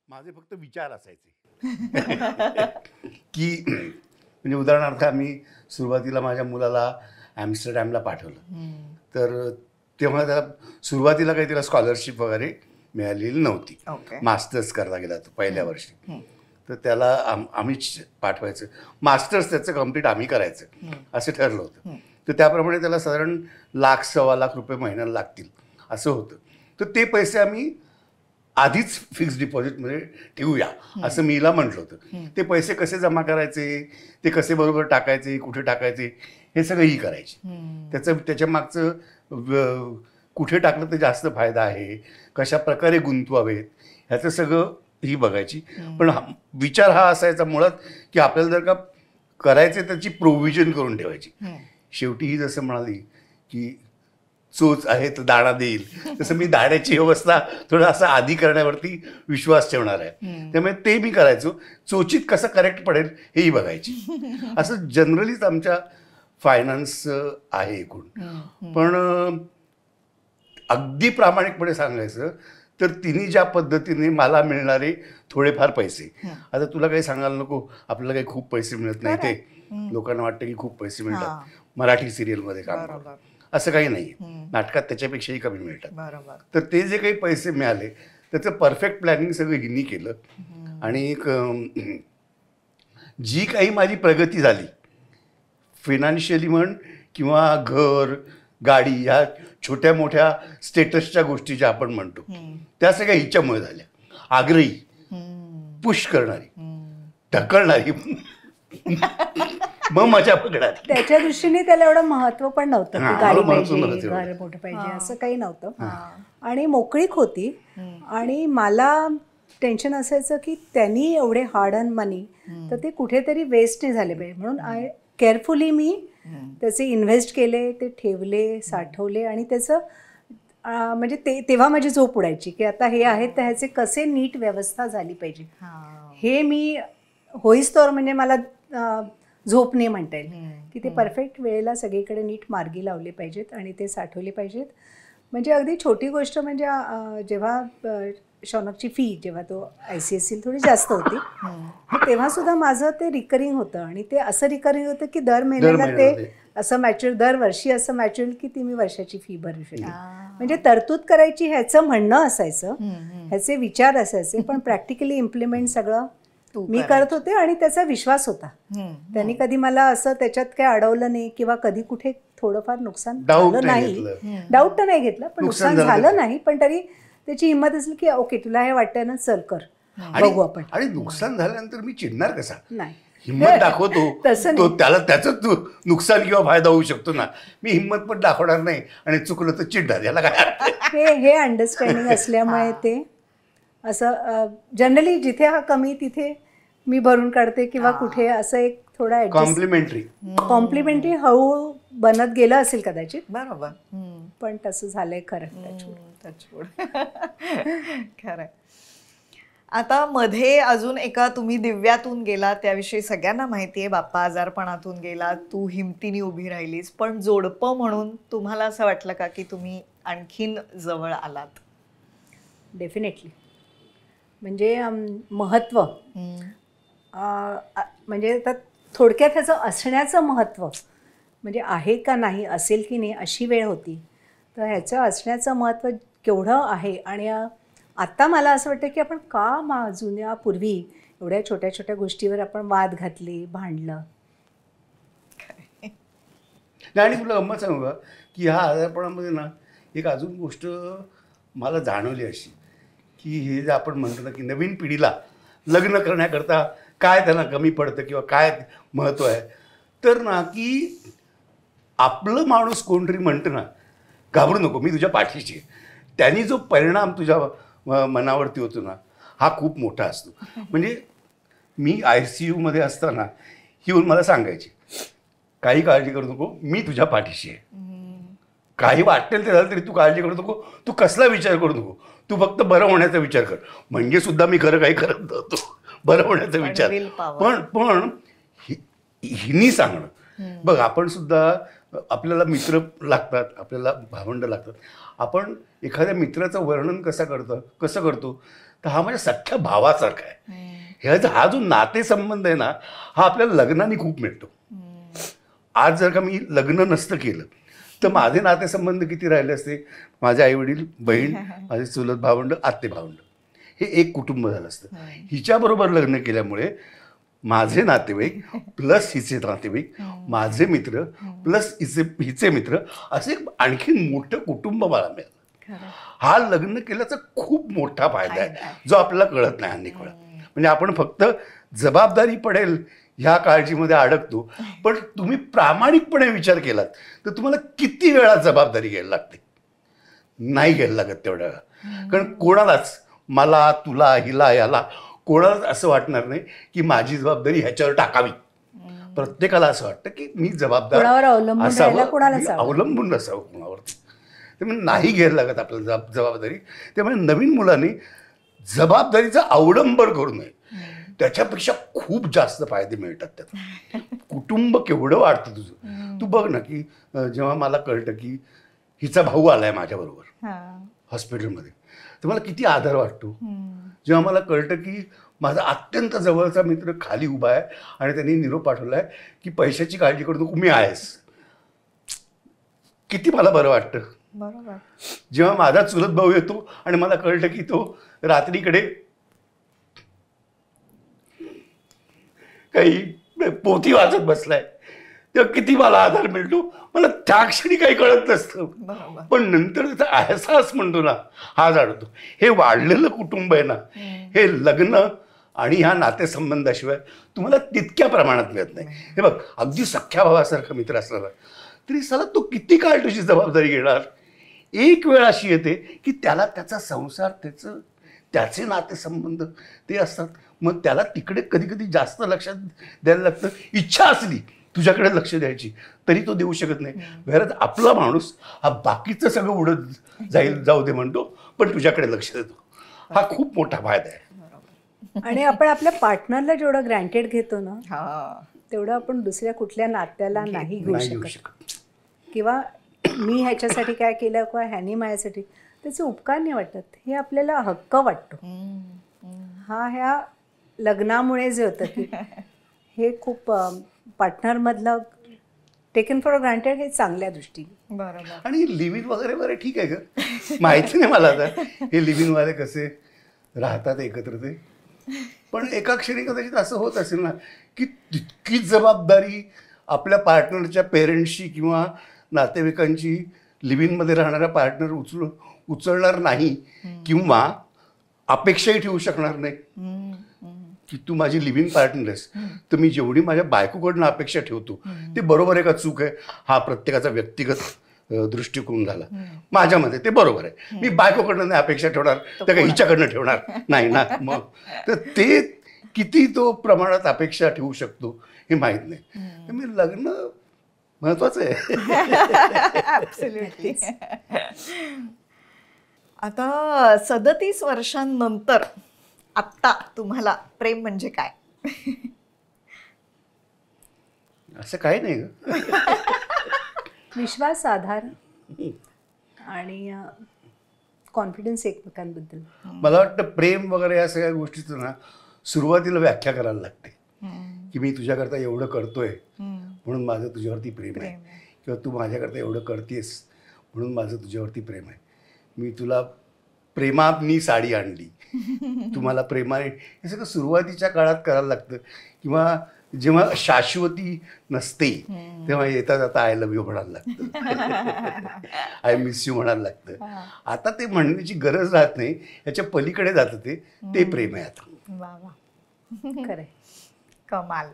S3: माझे फक्त विचार असायचे की म्हणजे उदाहरणार्थ आम्ही सुरुवातीला माझ्या मुलाला ॲम्स्टरडॅमला पाठवलं. तर तेव्हा त्याला सुरुवातीला काही तिला स्कॉलरशिप वगैरे मिळालेली नव्हती. मास्टर्स करायला गेला तो पहिल्या वर्षी. तर त्याला आम्हीच पाठवायचं. मास्टर्स त्याचं कम्प्लीट आम्ही करायचं असं ठरलं होतं. तर त्याप्रमाणे त्याला साधारण 1,00,000-1,15,00,000 रुपये महिन्याला लागतील असं होतं. तर ते पैसे आम्ही आधीच फिक्स्ड डिपॉझिटमध्ये ठेवूया असं मी हिला म्हटलं होतं. ते पैसे कसे जमा करायचे, ते कसे बरोबर टाकायचे, कुठे टाकायचे, हे सगळं ही करायची. त्याच्या मागचं कुठे टाकलं तर जास्त फायदा आहे, कशा प्रकारे गुंतवावेत, ह्याचं सगळं ही बघायची. पण विचार हा असायचा मुळात की आपल्याला जर का करायचे त्याची प्रोव्हिजन करून ठेवायची. शेवटी ही जसं म्हणाली की चोच आहे तर दाणा देईल, तसं मी दाण्याची व्यवस्था थोडं असं आधी करण्यावरती विश्वास ठेवणार आहे. त्यामुळे ते मी करायचो. चोचीत कसं करेक्ट पडेल हेही बघायची. असं जनरलीच आमच्या फायनान्स आहे एकूण. पण अगदी प्रामाणिकपणे सांगायचं तर तिने ज्या पद्धतीने मला मिळणारे थोडेफार पैसे, आता तुला काही सांगायला नको आपल्याला काही खूप पैसे मिळत नाही, ते लोकांना वाटतं की खूप पैसे मिळतात मराठी सिरियलमध्ये काम, असं काही नाही. नाटकात त्याच्यापेक्षाही कमी मिळतात. तर ते जे काही पैसे मिळाले त्याचं परफेक्ट प्लॅनिंग सगळं हिनी केलं. आणि एक जी काही माझी प्रगती झाली फिनान्शियली म्हण किंवा घर गाडी ह्या छोट्या मोठ्या स्टेटसच्या गोष्टी ज्या आपण म्हणतो त्या सगळ्या हिच्यामुळे झाल्या. आग्रही, पुश करणारी, ढकलणारी, मग मजा पकडाली.
S4: त्याच्या दृष्टीने त्याला एवढं महत्व पण नव्हतं की गाडी
S3: महत्व
S4: पाहिजे,
S3: नव्हतं.
S4: घर मोठं पाहिजे, असं काही नव्हतं. आणि मोकळीक होती. आणि मला टेन्शन असायचं की त्यांनी एवढे हार्ड अर्न मनी तर ते कुठेतरी वेस्ट झाले पाहिजे, म्हणून केअरफुली मी त्याचे इन्व्हेस्ट केले, ते ठेवले, साठवले. आणि त्याचं म्हणजे तेव्हा माझी झोप उडायची की आता हे आहेत तर ह्याचे कसे नीट व्यवस्था झाली पाहिजे. हे मी होईस्तोवर म्हणजे मला झोप नाही म्हणता येईल की ते परफेक्ट वेळेला सगळीकडे नीट मार्गी लावले पाहिजेत आणि ते साठवले पाहिजेत. म्हणजे अगदी छोटी गोष्ट म्हणजे जेव्हा शौनकची फी जेव्हा तो ICSE थोडी जास्त होती तेव्हा सुद्धा माझं ते रिकरिंग होतं. आणि ते असं रिकरिंग होतं की दर महिन्याला ते असं मॅच्युअर, दरवर्षी असं मॅच्युअर की ती मी वर्षाची फी भरू शकते. म्हणजे तरतूद करायची ह्याचं म्हणणं असायचं, ह्याचे विचार असायचे, पण प्रॅक्टिकली इम्प्लिमेंट सगळं मी करत होते. आणि त्याचा विश्वास होता. त्यांनी कधी मला असं त्याच्यात काय अडवलं नाही किंवा कधी कुठे थोडंफार नुकसान झालं नाही. डाऊट तर नाही घेतला, पण नुकसान झालं नाही. पण तरी त्याची हिंमत असेल की ओके तुला हे वाटतं ना, चल कर, बघू आपण.
S3: आणि नुकसान झाल्यानंतर मी चिडणार कसा?
S4: नाही,
S3: हिंमत दाखवतो तो, त्याला त्याचं नुकसान किंवा फायदा होऊ शकतो ना. मी हिंमत पण दाखवणार नाही आणि चुकलं तर चिडणार, याला काय.
S4: हे अंडरस्टँडिंग असल्यामुळे ते असं जनरली जिथे हा कमी तिथे मी भरून काढते किंवा कुठे असं एक थोडा कॉम्प्लिमेंटरी हळू बनत गेलं असेल कदाचित.
S5: बरोबर.
S4: पण तसं झालंय खरं.
S5: खरंय. आता मध्ये अजून एका तुम्ही दिव्यातून गेला, त्याविषयी सगळ्यांना माहिती आहे. बाप्पा आजारपणातून गेला, तू हिमतीने उभी राहिलीस. पण जोडपं म्हणून तुम्हाला असं वाटलं का की तुम्ही आणखीन जवळ आलात?
S4: डेफिनेटली. म्हणजे महत्त्व म्हणजे आता थोडक्यात ह्याचं असण्याचं महत्त्व म्हणजे आहे का नाही, असेल की नाही अशी वेळ होती. तर ह्याचं असण्याचं महत्त्व केवढं आहे. आणि आत्ता मला असं वाटतं की आपण का जुन्यापूर्वी एवढ्या छोट्या छोट्या गोष्टीवर आपण वाद घातले, भांडलं.
S3: आणि तुला गंमत सांगू का की ह्या आजारपणामध्ये ना एक अजून गोष्ट मला जाणवली अशी की हे जे आपण म्हणतो ना की नवीन पिढीला लग्न करण्याकरता काय त्यांना कमी पडतं किंवा काय महत्त्व आहे, तर ना की आपलं माणूस कोणतरी म्हणतं ना घाबरू नको, मी तुझ्या पाठीशी आहे. त्यांनी जो परिणाम तुझ्या मनावरती होतो ना हा खूप मोठा असतो. म्हणजे मी ICUमध्ये असताना ही येऊन मला सांगायची काही काळजी करू नको, मी तुझ्या पाठीशी आहे. काही वाटेल ते झालं तरी तू काळजी करू नको, तू कसला विचार करू नको, तू फक्त बरं होण्याचा विचार कर. म्हणजे सुद्धा मी खरं काही करत नव्हतो, बरं होण्याचा विचार. पण हिनी सांगणं बघ, आपण सुद्धा आपल्याला मित्र लागतात, आपल्याला भावंड लागतात. आपण एखाद्या मित्राचं वर्णन कसं करतो तर हा माझ्या सख्ख्या भावासारखा आहे. ह्याचा हा जो नातेसंबंध आहे ना हा आपल्याला लग्नाने खूप मिळतो. आज जर का मी लग्न नसतं केलं तर माझे नातेसंबंध किती राहिले असते? माझे आईवडील, बहीण, माझे चुलत भावंड, आत्ते भावंड, हे एक कुटुंब झालं असतं. हिच्याबरोबर लग्न केल्यामुळे माझे नातेवाईक प्लस हिचे नातेवाईक, माझे मित्र प्लस हिचे मित्र, असे आणखी मोठं कुटुंब मला मिळालं. हा लग्न केल्याचा खूप मोठा फायदा आहे जो आपल्याला कळत नाही अनेक वेळा. म्हणजे आपण फक्त जबाबदारी पडेल ह्या काळजीमध्ये अडकतो. पण तुम्ही प्रामाणिकपणे विचार केलात तर तुम्हाला किती वेळा जबाबदारी घ्यायला लागते? नाही घ्यायला लागत तेवढ्या वेळा. कारण कोणालाच, मला, तुला, हिला, याला कोणालाच असं वाटणार नाही की माझी जबाबदारी ह्याच्यावर टाकावी. प्रत्येकाला असं वाटतं की मी जबाबदार अवलंबून असावं कोणावरती. त्यामुळे नाही घ्यायला लागत आपल्याला जबाबदारी. त्यामुळे नवीन मुलांनी जबाबदारीचा अवलंबन करू नये. त्याच्यापेक्षा खूप जास्त फायदे मिळतात त्यात. कुटुंब केवढं वाढतं तुझं. तू बघ ना की जेव्हा मला कळतं की हिचा भाऊ आलाय माझ्याबरोबर हॉस्पिटलमध्ये तर मला किती आधार वाटतो. जेव्हा मला कळतं की माझा अत्यंत जवळचा मित्र खाली उभा आहे आणि त्यांनी निरोप पाठवला आहे की पैशाची काळजी करू नको, मी आहेस, किती मला बरं वाटतं.
S5: बरोबर.
S3: जेव्हा माझा चुलत भाऊ येतो आणि मला कळलं की तो रात्रीकडे काही पोथी वाचत बसलाय, तेव्हा किती मला आधार मिळतो. मला त्या क्षणी काही कळत नसतं,
S5: बरोबर.
S3: पण नंतर त्याचा अहसास म्हणतो ना, हा जाणवतो. हे वाढलेलं कुटुंब आहे ना, हे लग्न आणि ह्या नातेसंबंधाशिवाय तुम्हाला तितक्या प्रमाणात मिळत नाही. हे बघ, अगदी सख्या भावासारखा मित्र असला तरी साला तो किती काळ तुझी जबाबदारी घेणार. एक वेळ अशी येते की त्याला त्याचा संसार, त्याचे नातेसंबंध ते असतात. मग त्याला तिकडे कधी कधी जास्त लक्ष द्यायला लागतं. इच्छा असली तुझ्याकडे लक्ष द्यायची तरी तो देऊ शकत नाही. घरात आपला माणूस हा बाकीचं सगळं उडत जाऊ दे म्हणतो, पण तुझ्याकडे लक्ष देतो. हा खूप मोठा फायदा आहे.
S4: आणि आपण आपल्या पार्टनरला जेवढं ग्रँटेड घेतो ना,
S5: हा,
S4: तेवढं आपण दुसऱ्या कुठल्या नात्याला नाही घेऊ
S3: नाही घेऊ
S4: शकत. किंवा मी ह्याच्यासाठी काय केलं किंवा ह्यानी माझ्यासाठी, त्याचे उपकार नाही वाटत, हे आपल्याला हक्क वाटतो. हा ह्या लग्नामुळे जे होतं की हे खूप पार्टनरमधलं टेकन फॉर ग्रांटेड हे चांगल्या दृष्टीने.
S5: बरोबर.
S3: आणि लिव्हिंग वगैरे वगैरे ठीक आहे का, माहिती नाही मला आता हे लिव्हिंग वाले कसे राहतात एकत्र ते. पण एका क्षणी कदाचित असं होत असेल ना की तितकी जबाबदारी आपल्या पार्टनरच्या पेरेंट्सची किंवा नातेवाईकांची लिव्हिंगमध्ये राहणारा पार्टनर उचलणार नाही, किंवा अपेक्षाही ठेवू शकणार नाही की तू माझी लिव्हिंग पार्टनर आहेस, तर मी जेवढी माझ्या बायकोकडनं अपेक्षा ठेवतो ते बरोबर आहे का चूक आहे, हा प्रत्येकाचा व्यक्तिगत दृष्टिकोन झाला. माझ्यामध्ये ते बरोबर आहे. मी बायकोकडनं नाही अपेक्षा ठेवणार तर काही हिच्याकडनं ठेवणार नाही ना. मग तर ते किती तो प्रमाणात अपेक्षा ठेवू शकतो हे माहीत नाही. मी लग्न महत्वाचं आहे.
S5: ऍब्सोल्युटली. आता 37 वर्षांनंतर आत्ता तुम्हाला प्रेम म्हणजे काय?
S3: असं काही नाही ग.
S4: विश्वास, आधार आणि कॉन्फिडन्स एकमेकांबद्दल.
S3: मला वाटतं प्रेम वगैरे या सगळ्या गोष्टीचं ना सुरुवातीला व्याख्या करायला लागते की मी तुझ्याकरता एवढं करतोय म्हणून माझं तुझ्यावरती प्रेम आहे, किंवा तू माझ्याकरता एवढं करतेस म्हणून माझं तुझ्यावरती प्रेम आहे. मी तुला प्रेमानी साडी आणली, तुम्हाला प्रेमाने, हे सगळं सुरुवातीच्या काळात करायला लागतं. किंवा जेव्हा शाश्वती नसते तेव्हा येता जाता आय लव्ह यू म्हणायला लागतं, आय मिस यू म्हणायला लागतं. आता ते म्हणण्याची गरज राहत नाही, याच्या पलीकडे जातं ते प्रेम आहे आता.
S5: वा वा,
S4: खरंय.
S5: कमाल.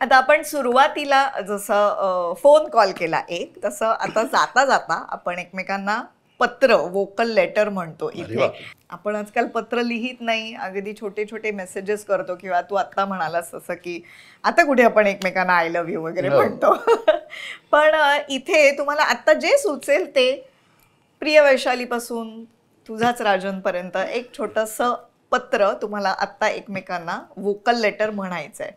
S5: आता आपण सुरुवातीला जसं फोन कॉल केला एक, तसं आता जाता जाता आपण एकमेकांना पत्र, वोकल लेटर म्हणतो इथे. आपण आजकाल पत्र लिहित नाही, अगदी छोटे छोटे मेसेजेस करतो, किंवा तू आत्ता म्हणालास तसं की आता कुठे आपण एकमेकांना आय लव्ह यू वगैरे म्हणतो. पण इथे तुम्हाला आत्ता जे सुचेल ते, प्रिय वैशालीपासून तुझाच राजनपर्यंत एक छोटंसं पत्र तुम्हाला आत्ता एकमेकांना वोकल लेटर म्हणायचं आहे.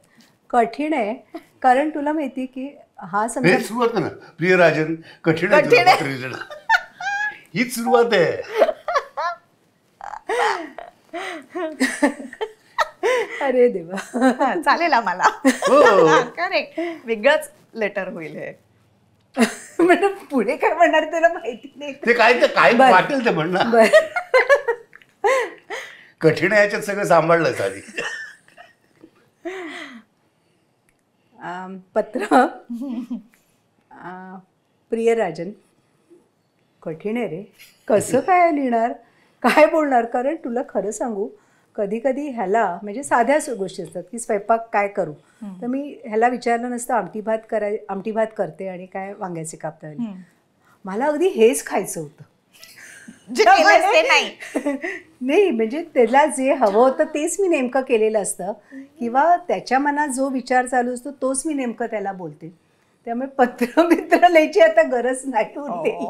S4: कठीण आहे, कारण तुला माहिती की हा
S3: हेच सुरुवात ना, प्रिय राजन, कठीण आहे, हीच सुरुवात आहे.
S4: अरे देवा,
S5: चालेल आम्हाला. करेक्ट, वेगळंच लेटर होईल हे.
S4: म्हणजे पुढे काय म्हणणार त्याला माहिती नाही.
S3: ते काय वाटेल ते म्हणणार. कठीण आहे, याच्यात सगळं सांभाळलंच आधी.
S4: पत्र. प्रिय राजन, कठीण आहे रे, कसं काय लिहिणार, काय बोलणार. कारण तुला खरं सांगू, कधी कधी ह्याला म्हणजे साध्या गोष्टी असतात की स्वयंपाक काय करू, तर मी ह्याला विचारलं नसतं आमटी भात करते आणि काय वांग्याचे काप तळले. मला अगदी हेच खायचं होतं. नाही म्हणजे त्याला जे हवं होतं तेच मी नेमकं केलेलं असतं, किंवा त्याच्या मनात जो विचार चालू असतो तोच मी नेमकं त्याला बोलते. त्यामुळे पत्र लिहायची आता गरज नाही उरलेली.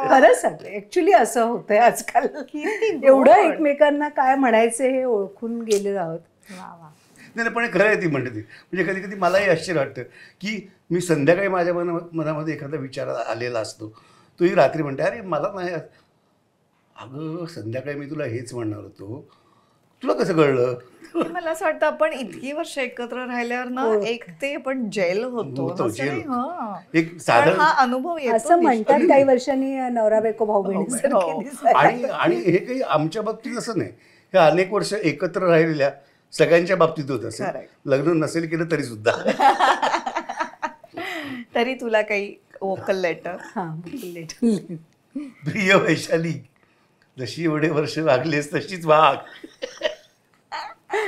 S4: खरं सांगते, ऍक्च्युली असं होतंय आजकाल. एवढं एकमेकांना काय म्हणायचं हे ओळखून गेलेलो आहोत.
S3: नाही पण खरं आहे ती म्हणते ती. म्हणजे कधी कधी मलाही आश्चर्य वाटतं की मी संध्याकाळी माझ्या मनामध्ये एखादा विचार आलेला असतो, तोही रात्री म्हणते अरे मला नाही, अगं संध्याकाळी मी तुला हेच म्हणणार होतो, तुला कसं कळलं?
S5: मला असं वाटतं आपण इतकी वर्ष एकत्र राहिल्यावर ना एक ते आपण जेल होतो
S3: होतो,
S5: असं नाही,
S3: जेल.
S5: हां.
S3: एक
S5: पण
S3: साधारण
S5: हा अनुभव येतो
S4: असं म्हणतात
S5: निश्चित.
S4: काही वर्षांनी नवरा बायको भाऊ
S5: हो.
S4: बहिणी
S3: आणि हे काही आमच्या बाबतीत असं नाही, हे अनेक वर्ष एकत्र राहिलेल्या सगळ्यांच्या बाबतीत होत असेल.
S5: Correct.
S3: लग्न नसेल केलं तरी सुद्धा.
S5: तरी तुला काही वोकल लेटर?
S3: प्रिय वैशाली, जशी एवढे वर्ष वागलेस तशीच वाग,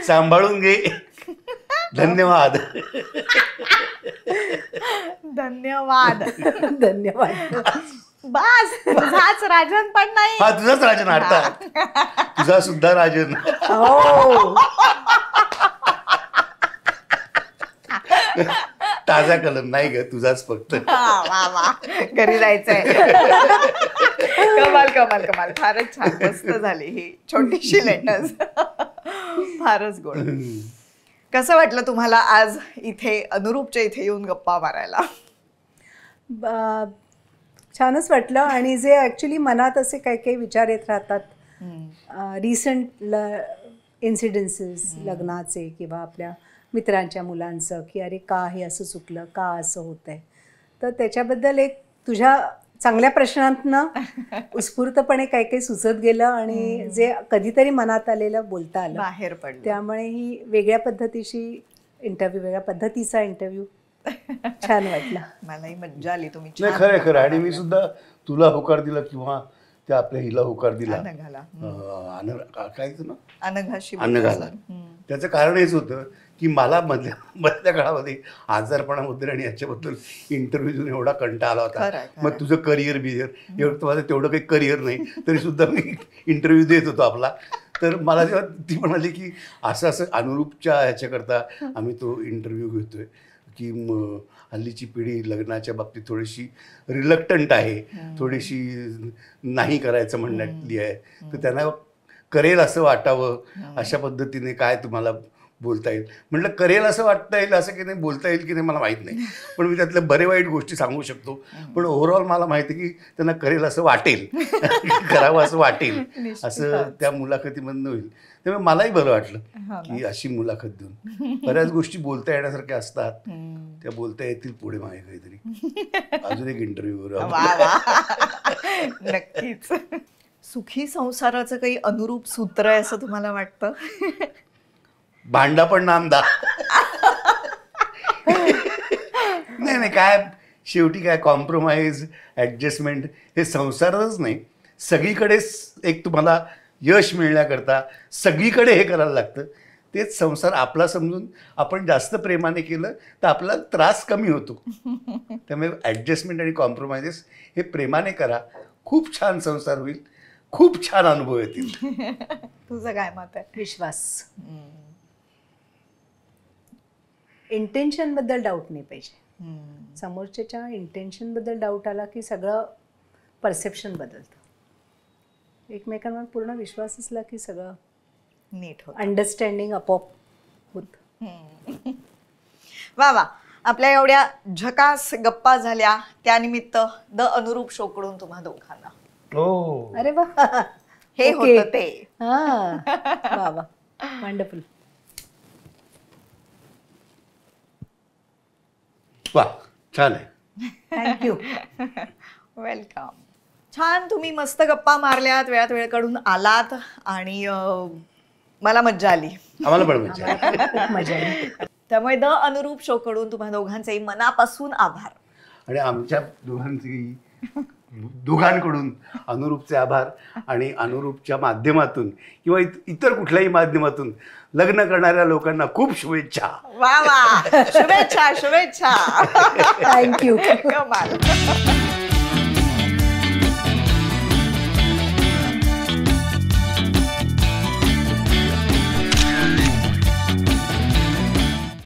S3: सांभाळून घे, धन्यवाद.
S5: धन्यवाद.
S4: धन्यवाद.
S5: बस तुझाच राजन पण नाही.
S3: हा तुझाच राजन अर्थात, तुझा सुद्धा राजन.
S4: हो.
S3: ताजा कलम नाही ग, तुझाच फक्त.
S5: वा वा, घरी जायचंय. कमाल कमाल कमाल, फारच छान, मस्त झाली ही छोटीशी लेटर्स. फारच गोड. कसं वाटलं तुम्हाला आज इथे अनुरूपच्या इथे येऊन गप्पा मारायला?
S4: छानच वाटलं. आणि जे ॲक्च्युली मनात असे काही काही विचार येत राहतात, रिसंट इन्सिडेन्सेस लग्नाचे किंवा आपल्या मित्रांच्या मुलांचं, की अरे का हे असं चुकलं, का असं होतं आहे, तर त्याच्याबद्दल एक तुझ्या चांगल्या प्रश्नांतनं उत्स्फूर्तपणे काही काही सुचत गेलं आणि जे कधीतरी मनात आलेलं बोलता आलं,
S5: बाहेर पडलं.
S4: त्यामुळे ही वेगळ्या पद्धतीची इंटरव्ह्यू, वेगळ्या पद्धतीचा इंटरव्ह्यू छान वाटला.
S5: मलाही मज्जा आली. तुम्ही
S3: नाही,
S5: छान
S3: खरं खरं. आणि मी सुद्धा तुला होकार दिला किंवा त्या आपल्या हिला होकार दिला,
S5: अनघाला.
S3: काय ना
S5: अनघाशी
S3: अनघाला. त्याचं कारण हेच होतं की मला मधल्या काळामध्ये आजारपणाबद्दल आणि याच्याबद्दल इंटरव्ह्यू देऊन एवढा कंटाळा आला होता. मग तुझं करिअर बिरियर एवढं, माझं तेवढं काही करिअर नाही तरी सुद्धा मी इंटरव्ह्यू देत होतो आपला. तर मला जेव्हा ती म्हणाली की असं असं अनुरूपच्या ह्याच्याकरता आम्ही तो इंटरव्ह्यू घेतोय, की हल्लीची पिढी लग्नाच्या बाबतीत थोडीशी रिलक्टंट आहे, थोडीशी नाही करायचं म्हणण्यातली आहे, तर त्यांना करेल असं वाटावं, अशा पद्धतीने काय तुम्हाला बोलता येईल. म्हटलं करेल असं वाटता येईल, असं की नाही बोलता येईल की नाही मला माहीत नाही, पण मी त्यातल्या बरे वाईट गोष्टी सांगू शकतो. पण ओव्हरऑल मला माहिती आहे की त्यांना करेल असं वाटेल, करावं असं वाटेल, असं त्या मुलाखतीमधनं होईल. त्यामुळे मलाही बरं वाटलं की अशी मुलाखत देऊन बऱ्याच गोष्टी बोलता येण्यासारख्या असतात, त्या बोलता येतील पुढे मागे काहीतरी. अजून एक इंटरव्ह्यू.
S5: नक्कीच. सुखी संसाराचं काही अनुरूप सूत्र आहे असं तुम्हाला वाटतं?
S3: भांडा पण नांदा. नाही काय, शेवटी काय कॉम्प्रोमाइज, ॲडजस्टमेंट हे संसारच नाही, सगळीकडेच एक तुम्हाला यश मिळण्याकरता सगळीकडे हे करायला लागतं. तेच संसार आपला समजून आपण जास्त प्रेमाने केलं तर आपला त्रास कमी होतो. त्यामुळे ॲडजस्टमेंट आणि कॉम्प्रोमाइजेस हे प्रेमाने करा, खूप छान संसार होईल, खूप छान अनुभव येतील.
S5: तुझं काय मत आहे?
S4: विश्वास. इंटेन्शनबद्दल डाऊट नाही पाहिजे. समोरच्याच्या इंटेन्शनबद्दल डाऊट आला की सगळं परसेप्शन बदलतं. एकमेकांवर पूर्ण विश्वास असला की सगळं
S5: नीट होत,
S4: अंडरस्टँडिंग आपोआप होत.
S5: वा वा, आपल्या एवढ्या झकास गप्पा झाल्या त्यानिमित्त द अनुरूप शो कडून तुम्हा दोघांना.
S4: अरे वा,
S5: हे होतं ते.
S4: हा वा वा, वंडरफुल.
S3: वा, छान आहे.
S4: थँक्यू.
S5: वेलकम. छान, तुम्ही मस्त गप्पा मारल्यात, वेळात वेळ काढून आलात आणि मला मज्जा आली.
S3: आम्हाला पण मजा आहे.
S4: खूप मजा आली.
S5: त्यामुळे द अनुरूप शो कडून तुम्हा दोघांचेही मनापासून आभार.
S3: आणि आमच्या दोघांकडून अनुरूपचे आभार. आणि अनुरूपच्या माध्यमातून किंवा इतर कुठल्याही माध्यमातून लग्न करणाऱ्या लोकांना खूप शुभेच्छा.
S5: वा वा, शुभेच्छा शुभेच्छा.
S4: थँक्यू.
S5: कमाल.